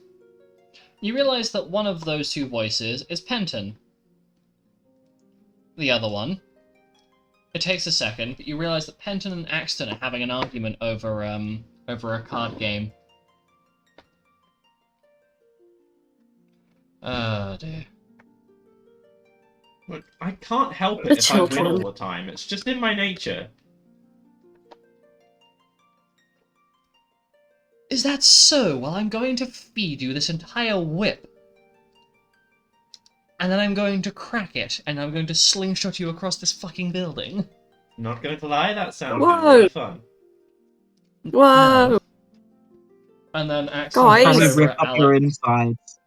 You realize that one of those two voices is Penton. The other one. It takes a second, but you realize that Penton and Axton are having an argument over a card game. Oh dear. Look, I can't help The it if I win children. all the time. It's just in my nature. Is that so? Well, I'm going to feed you this entire whip. And then I'm going to crack it, and I'm going to slingshot you across this fucking building. Not going to lie, that sounds Whoa. really fun. Whoa! And then Axton Guys. Probably looks rip over up at your Alec. insides.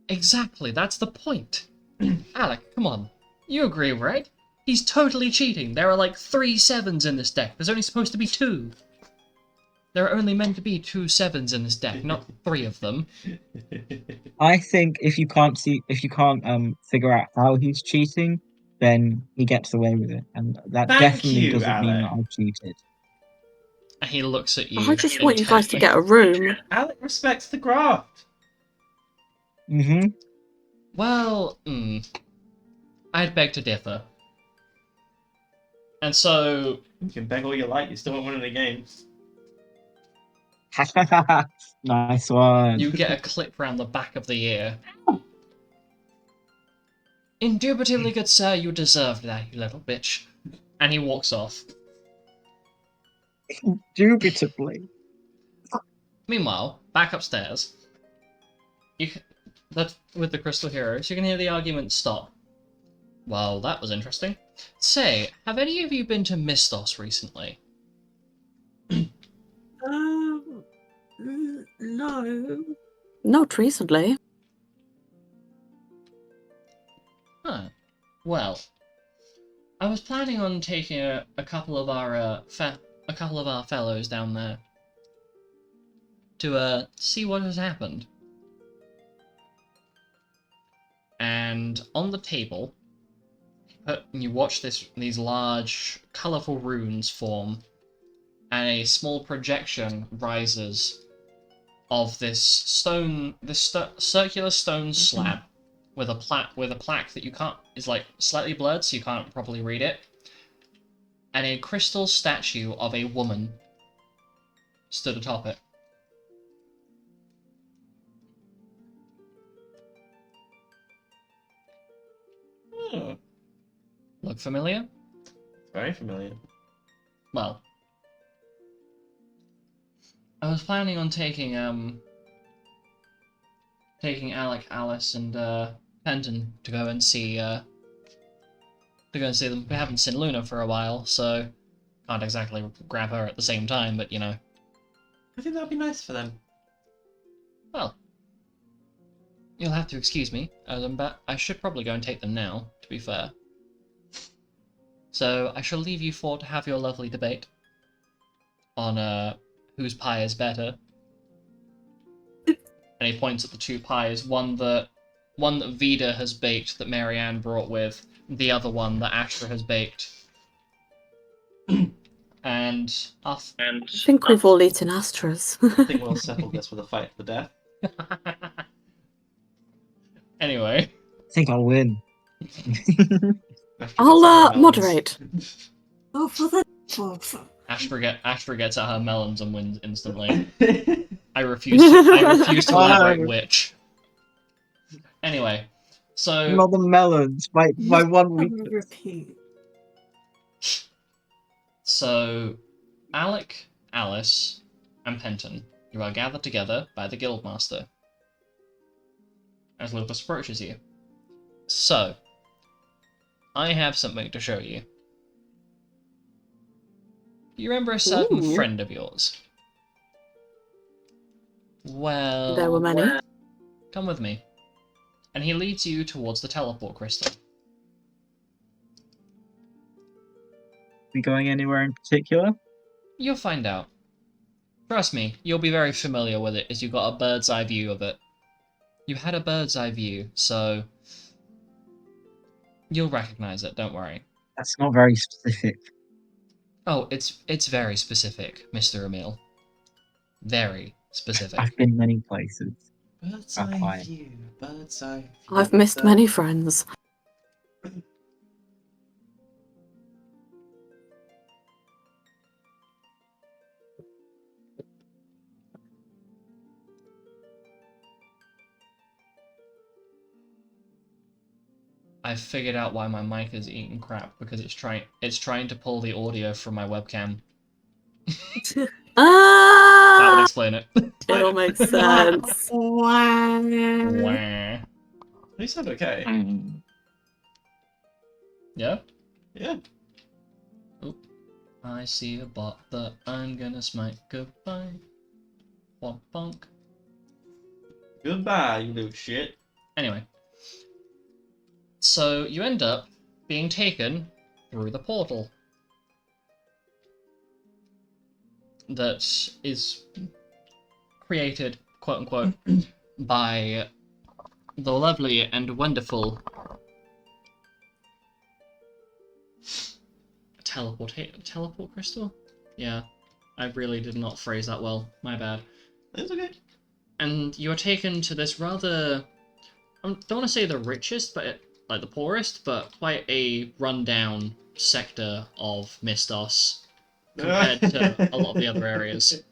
Exactly, that's the point. Alec, come on. You agree, right? He's totally cheating. There are like 3 7s in this deck. There's only supposed to be 2. There are only meant to be 2 7s in this deck, not 3 of them. I think if you can't figure out how he's cheating, then he gets away with it, and that Thank definitely you, doesn't mean that Alec. I've cheated. And he looks at you. I just want you guys to intently. get a room. Alec respects the graft. Mm-hmm. Well, I'd beg to differ. And so, You can beg all you like, you still won't win any games. Nice one. you get a clip round the back of the ear. Indubitably, good sir, you deserved that, you little bitch. And he walks off. Indubitably. Meanwhile, back upstairs, with the Crystal Heroes, you can hear the argument stop. Well, that was interesting. Say, have any of you been to Mistos recently? No. Not recently. Huh. Well, I was planning on taking a couple of our fellows down there to see what has happened. And on the table, you watch these large, colourful runes form, and a small projection rises of this circular stone slab with a plaque that you can't is like slightly blurred, so you can't properly read it, and a crystal statue of a woman stood atop it. Oh, Look familiar? very familiar. Well, I was planning on taking Alec, Alice, and Penton to go and see them. We haven't seen Luna for a while, so can't exactly grab her at the same time. But you know, I think that'd be nice for them. well, you'll have to excuse me, as I should probably go and take them now. To be fair, so I shall leave you four to have your lovely debate on whose pie is better. And he points at the two pies, one that Vida has baked that Marianne brought with, the other one that Astra has baked. and I think we've all eaten Astras. I think we'll settle this with a fight to the death. Anyway, I think I'll win. I'll moderate. Oh, for the fuck's Astra gets at her melons and wins instantly. I refuse to elaborate which. Anyway, so Not the melons. My one weakness. repeat. So Alec, Alice, and Penton, you are gathered together by the Guildmaster as Lucas approaches you. So, I have something to show you. You remember a certain Ooh. friend of yours? Well, There were many. come with me. And he leads you towards the teleport crystal. We going anywhere in particular? You'll find out. Trust me, you'll be very familiar with it as you got a bird's eye view of it. You had a bird's eye view, so you'll recognize it, don't worry. That's not very specific. Oh, it's very specific, Mr. Emil. Very specific. I've been many places. Bird's Okay. eye view, bird's eye view. I've missed many friends. I've figured out why my mic is eating crap because it's trying to pull the audio from my webcam. That would Ah! explain it. It all makes sense. Wah. You sound okay. Mm. Yeah? Yeah. I see a bot that I'm gonna smite goodbye. Womp bonk. Goodbye, you little shit. Anyway. So you end up being taken through the portal that is created, quote unquote, by the lovely and wonderful teleport crystal? Yeah. I really did not phrase that well. My bad. It's okay. And you are taken to this rather, I don't want to say the richest, but like the poorest, but quite a rundown sector of Mistos compared to a lot of the other areas.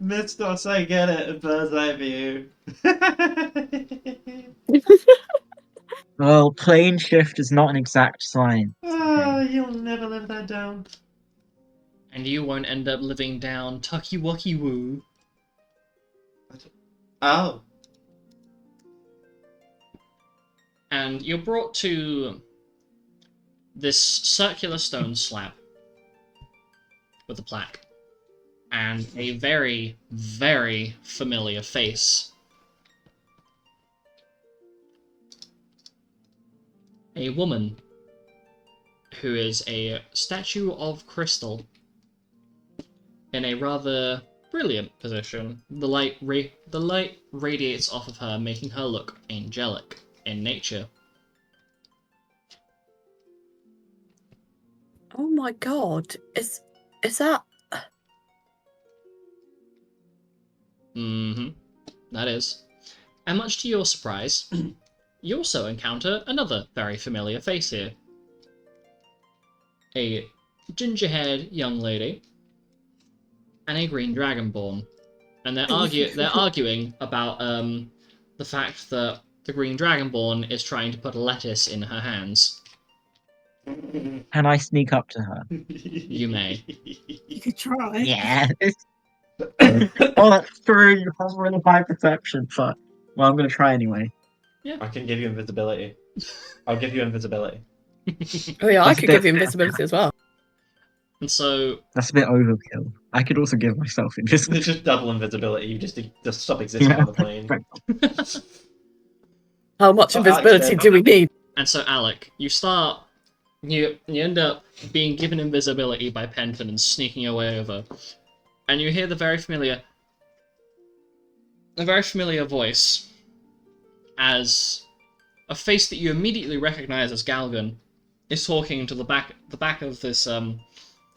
Mistos, I get it. A bird's eye view. Well, plane shift is not an exact science. Ah, Okay. you'll never live that down. And you won't end up living down Tucky Wucky Woo. Oh. And you're brought to this circular stone slab with a plaque and a very, very familiar face. A woman who is a statue of crystal in a rather brilliant position. The light radiates off of her, making her look angelic in nature. Oh my god, is that? Mm-hmm. That is. And much to your surprise, you also encounter another very familiar face here. A ginger-haired young lady and a green dragonborn. And they're arguing about the fact that the green dragonborn is trying to put a lettuce in her hands. Can I sneak up to her? You may. You could try. Yeah. Oh, that's true. You have really high perception, but well, I'm gonna try anyway. I can give you invisibility. I'll give you invisibility. Oh yeah, I That's a could bit- give you invisibility as well. And so, That's a bit overkill. I could also give myself invisibility. It's just double invisibility. You just stop existing on the plane. How much Oh, invisibility Alex, do we need? and so Alec, you end up being given invisibility by Penton and sneaking your way over. And you hear the very familiar voice as a face that you immediately recognize as Galgan is talking to the back of this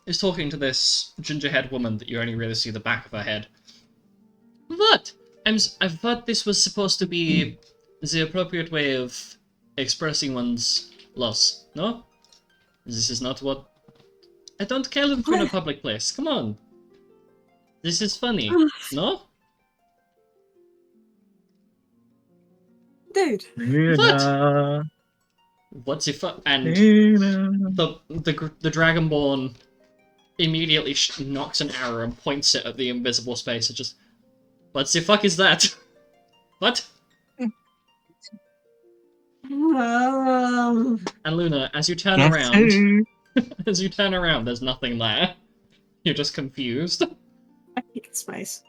is talking to this ginger-haired woman that you only really see the back of her head. What? I thought this was supposed to be the appropriate way of expressing one's loss. No? This is not what... I don't care if we're in a public place. Come on. This is funny. No? Dude. Luna, What's your fuck? And Luna. the Dragonborn immediately knocks an arrow and points it at the invisible space. It just... What the fuck is that? What? And Luna, as you turn Guess around... who? As you turn around, there's nothing there. You're just confused. I think it's space.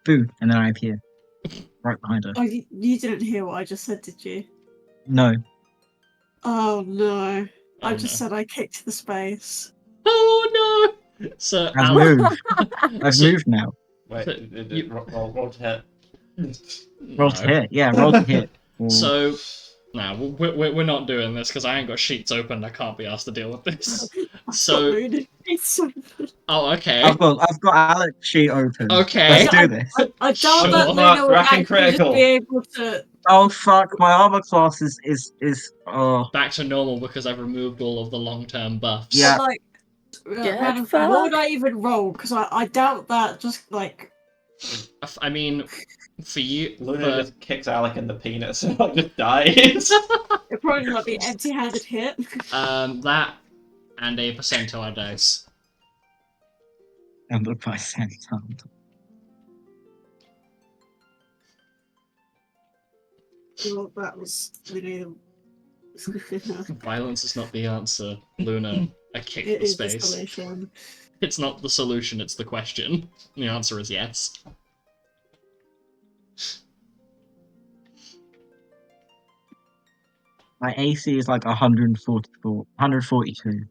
Boo, and then I appear right behind her. Oh, you didn't hear what I just said, did you? No, Oh no. Oh, I just no. said I kicked the space. Oh no! So I've Alec, moved. I've So- moved now. Wait, You- roll to hit. Roll to hit. Yeah, roll to hit. Ooh. So, no, we're not doing this because I ain't got sheets open. I can't be asked to deal with this. I've So- got Moon. It's so... Oh, okay. I've got Alex sheet open. Okay. Let's do this. I doubt Sure. that Mark, Luna would Draken actually critical. just be able to... Oh fuck, my armor class is oh Back to normal because I've removed all of the long-term buffs. Yeah. Like, Yeah, random, fuck. what would I even roll? Because I doubt that just, like... I mean, for you... Luna just kicks Alec in the penis and Alec just dies. It probably might be empty-handed hit. That and a percentile dice. and the percentile. Well, that was really... Violence is not the answer, Luna. I kicked It the is the space. solution. It's not the solution, it's the question. The answer is yes. My AC is like 142.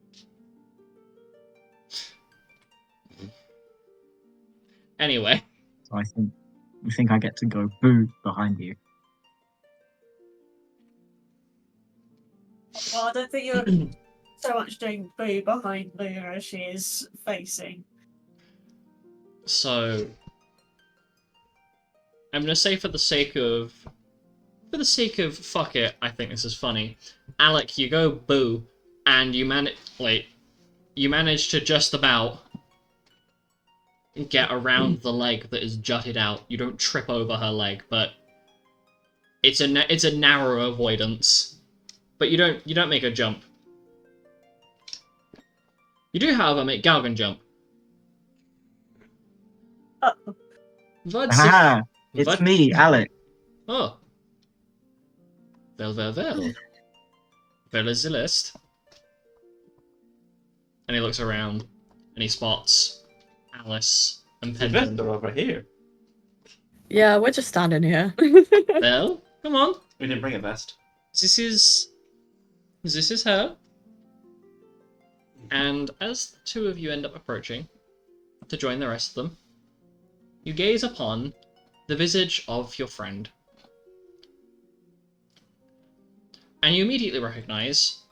Anyway, So I think I get to go boo behind you. Well, I don't think you're so much doing boo behind Luna as she is facing. So I'm gonna say for the sake of fuck it, I think this is funny. Alec, you go boo, and you manage to just about get around the leg that is jutted out. You don't trip over her leg, but it's a narrow avoidance. But you don't make a jump. You do, however, make Galgan jump. Ah, it's me, Alec. Oh. Well. Where is the list? And he looks around, and he spots Alice and Pendant. They're over here. Yeah, we're just standing here. Well, come on. We didn't bring a vest. This is her. And as the two of you end up approaching to join the rest of them, you gaze upon the visage of your friend. And you immediately recognize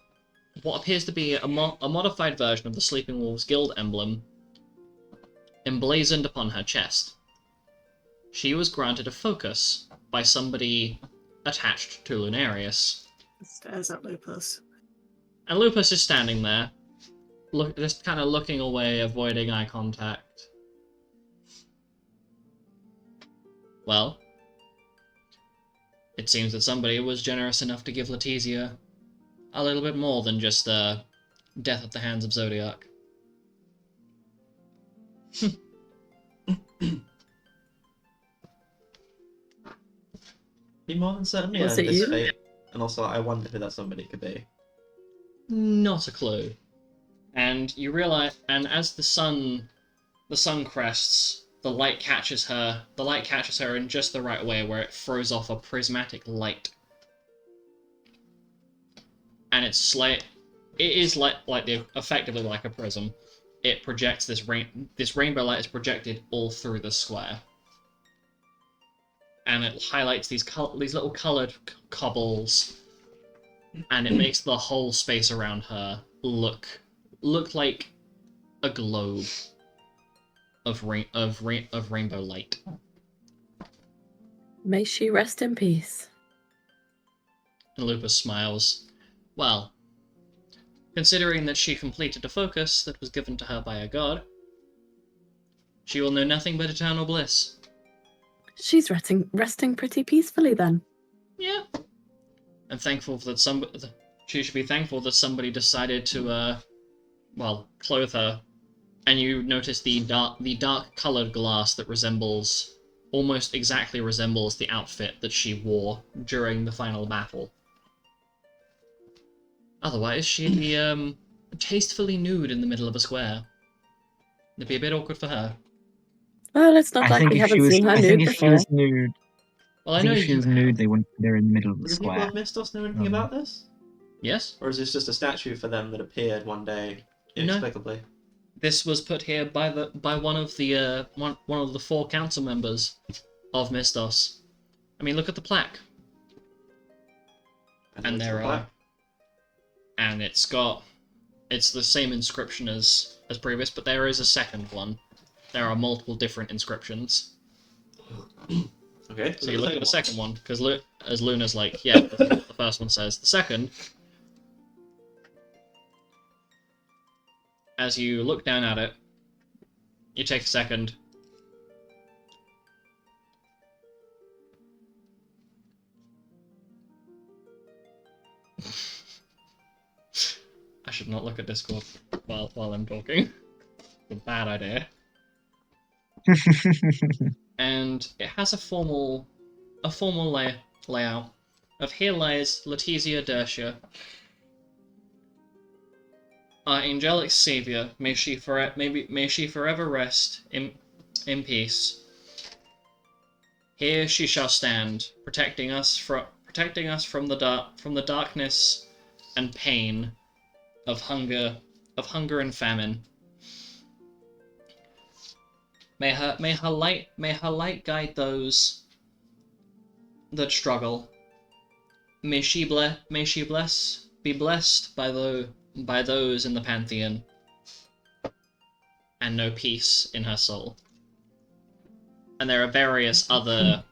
what appears to be a modified version of the Sleeping Wolves Guild emblem emblazoned upon her chest. She was granted a focus by somebody attached to Lunarius. Stares at Lupus. And Lupus is standing there, just kind of looking away, avoiding eye contact. Well, it seems that somebody was generous enough to give Letizia a little bit more than just death at the hands of Zodiac. Be more than certainly Was it you? fate. And also, I wonder who that somebody could be. Not a clue. And you realize, and as the sun crests, the light catches her in just the right way, where it throws off a prismatic light. And it is effectively like a prism. It projects this rainbow light is projected all through the square. And it highlights these little coloured cobbles, and it makes the whole space around her look like a globe of rainbow light. May she rest in peace. And Lupus smiles. Well, considering that she completed a focus that was given to her by a god, she will know nothing but eternal bliss. She's resting pretty peacefully then. Yeah. And thankful that she should be thankful that somebody decided to, clothe her. And you notice the dark coloured glass that almost exactly resembles the outfit that she wore during the final battle. Otherwise, she'd be, tastefully nude in the middle of a square. It'd be a bit awkward for her. Well, it's not I like think we if she haven't was, seen her I nude think if she before. was nude, Well, I think if she was nude, they wouldn't put her in the middle of the Do people square. of Mistos know anything about this? Yes? Or is this just a statue for them that appeared one day inexplicably? This was put here by one of the 4 council members of Mistos. I mean, look at the plaque. And it's there a are, plaque. and it's the same inscription as previous, but there is a second one. There are multiple different inscriptions. Okay. So you look at the second one, because as Luna's like, yeah, this is what the first one says. The second, as you look down at it, you take a second. I should not look at Discord while I'm talking. It's a bad idea. And it has a formal layout of here lies Letizia Dercia, our angelic savior. May she forever rest in peace. Here she shall stand, protecting us from the darkness and pain of hunger and famine. May her light guide those that struggle. May she bless be blessed by those in the Pantheon, and know peace in her soul. And there are various other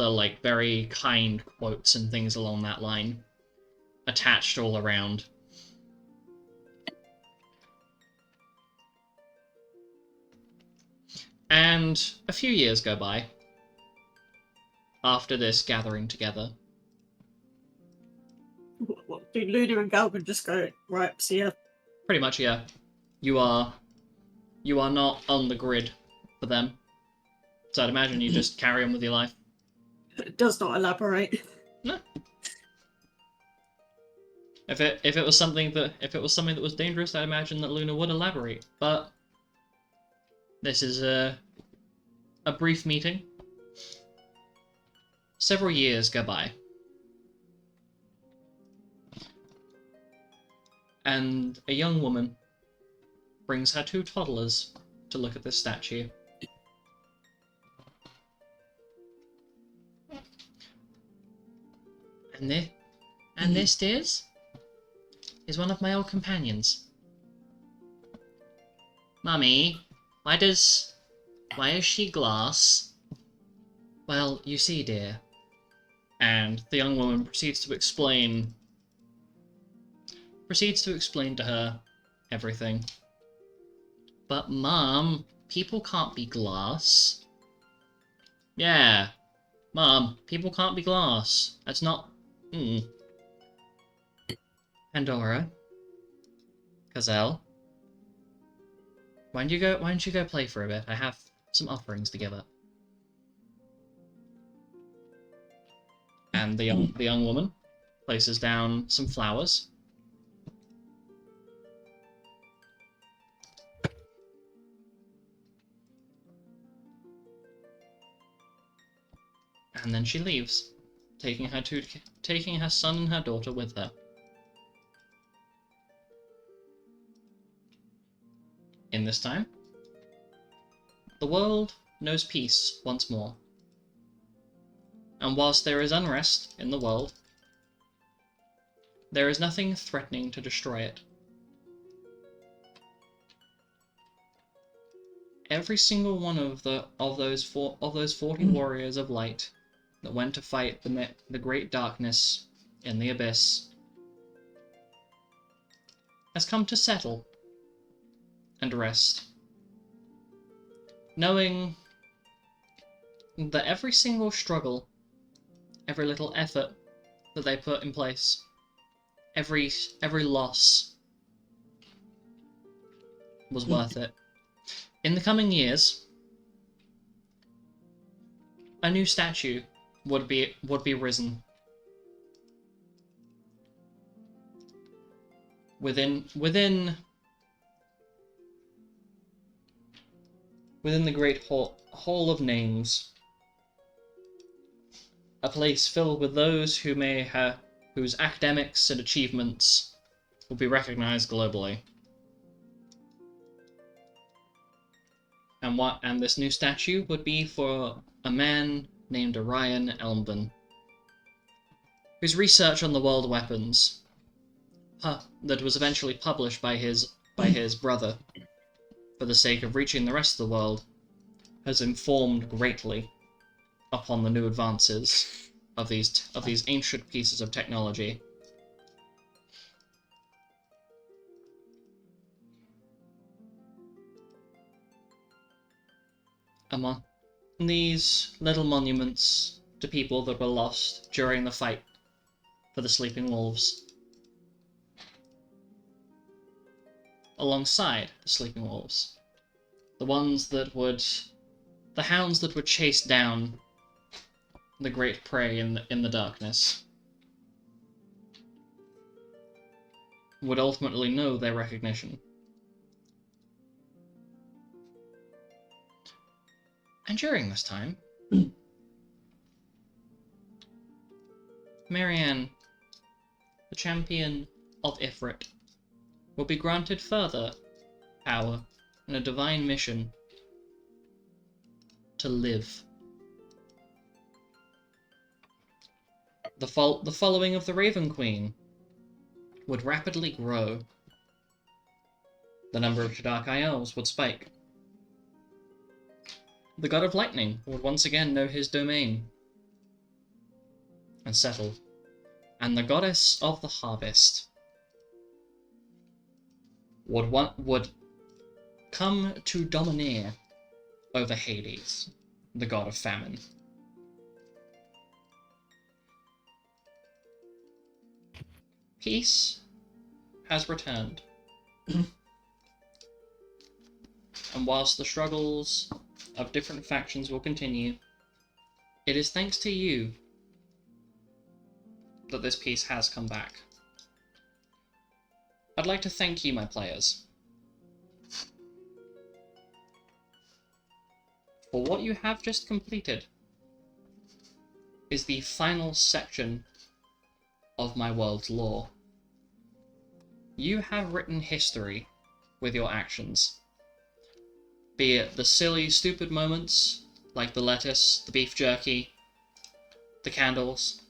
like very kind quotes and things along that line attached all around. And a few years go by after this gathering together. What do Luna and Galvin just go, right, see ya? Pretty much, yeah. You are not on the grid for them. So I'd imagine you just carry on with your life. It does not elaborate. No. If it was something that was dangerous, I'd imagine that Luna would elaborate. But this is a brief meeting. Several years go by. And a young woman brings her 2 toddlers to look at this statue. And this, dears, is one of my old companions. Mummy, why is she glass? Well, you see, dear. And the young woman proceeds to explain to her everything. But Mum, people can't be glass. Yeah, Mum, people can't be glass. That's not... Pandora. Cozelle. Why don't you go play for a bit? I have some offerings to give up. And the young woman places down some flowers. And then she leaves, taking her son and her daughter with her. In this time, the world knows peace once more. And whilst there is unrest in the world, there is nothing threatening to destroy it. Every single one of those 40 warriors of light that went to fight the great darkness in the abyss has come to settle and rest, knowing that every single struggle, every little effort that they put in place, every loss was worth it. In the coming years, a new statue would be risen within the great hall of names, a place filled with those whose academics and achievements will be recognized globally. And this new statue would be for a man named Orion Elmden, whose research on the world weapons that was eventually published by his brother for the sake of reaching the rest of the world has informed greatly upon the new advances of these ancient pieces of technology. Among these little monuments to people that were lost during the fight for the Sleeping Wolves, alongside the Sleeping Wolves, the hounds that would chase down the great prey in the darkness, would ultimately know their recognition. And during this time, Marianne, the champion of Ifrit, will be granted further power and a divine mission to live. The following of the Raven Queen would rapidly grow. The number of Shadarkai elves would spike. The god of lightning would once again know his domain and settle. And the goddess of the harvest would come to domineer over Hades, the god of famine. Peace has returned. And whilst the struggles of different factions will continue, it is thanks to you that this peace has come back. I'd like to thank you, my players, for what you have just completed is the final section of my world's lore. You have written history with your actions. Be it the silly, stupid moments, like the lettuce, the beef jerky, the candles,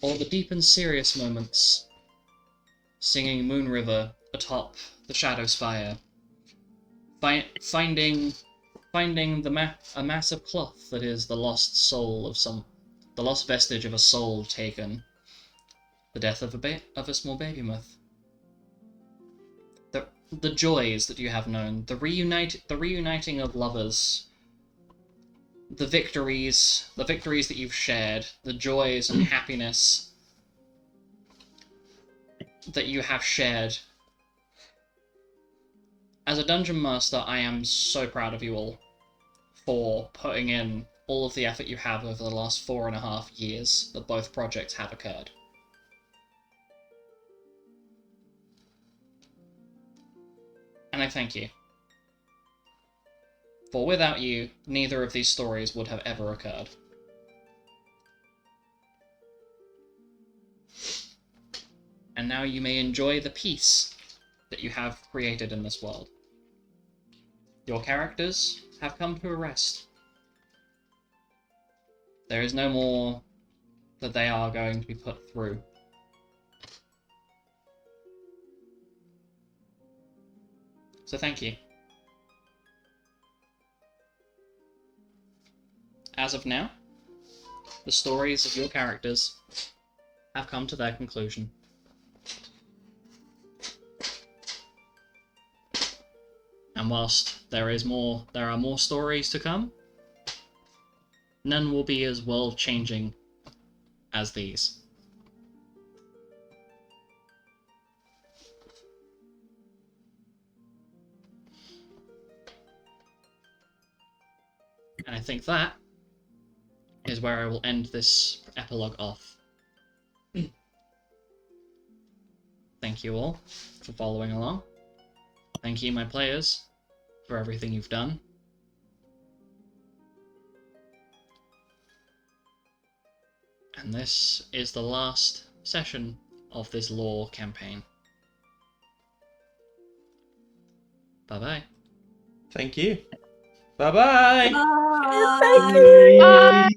or the deep and serious moments, singing Moon River atop the Shadow Spire, finding a mass of cloth that is the lost soul of the lost vestige of a soul taken, the death of a small baby moth. The joys that you have known, the reuniting of lovers, the victories that you've shared, the joys and happiness that you have shared. As a dungeon master, I am so proud of you all for putting in all of the effort you have over the last 4.5 years that both projects have occurred. And I thank you. For without you, neither of these stories would have ever occurred. And now you may enjoy the peace that you have created in this world. Your characters have come to a rest. There is no more that they are going to be put through. So thank you. As of now, the stories of your characters have come to their conclusion. And whilst there are more stories to come, none will be as world-changing as these. And I think that is where I will end this epilogue off. Thank you all for following along. Thank you, my players, for everything you've done. And this is the last session of this lore campaign. Bye-bye. Thank you. Bye-bye! Bye. Thank you. Bye.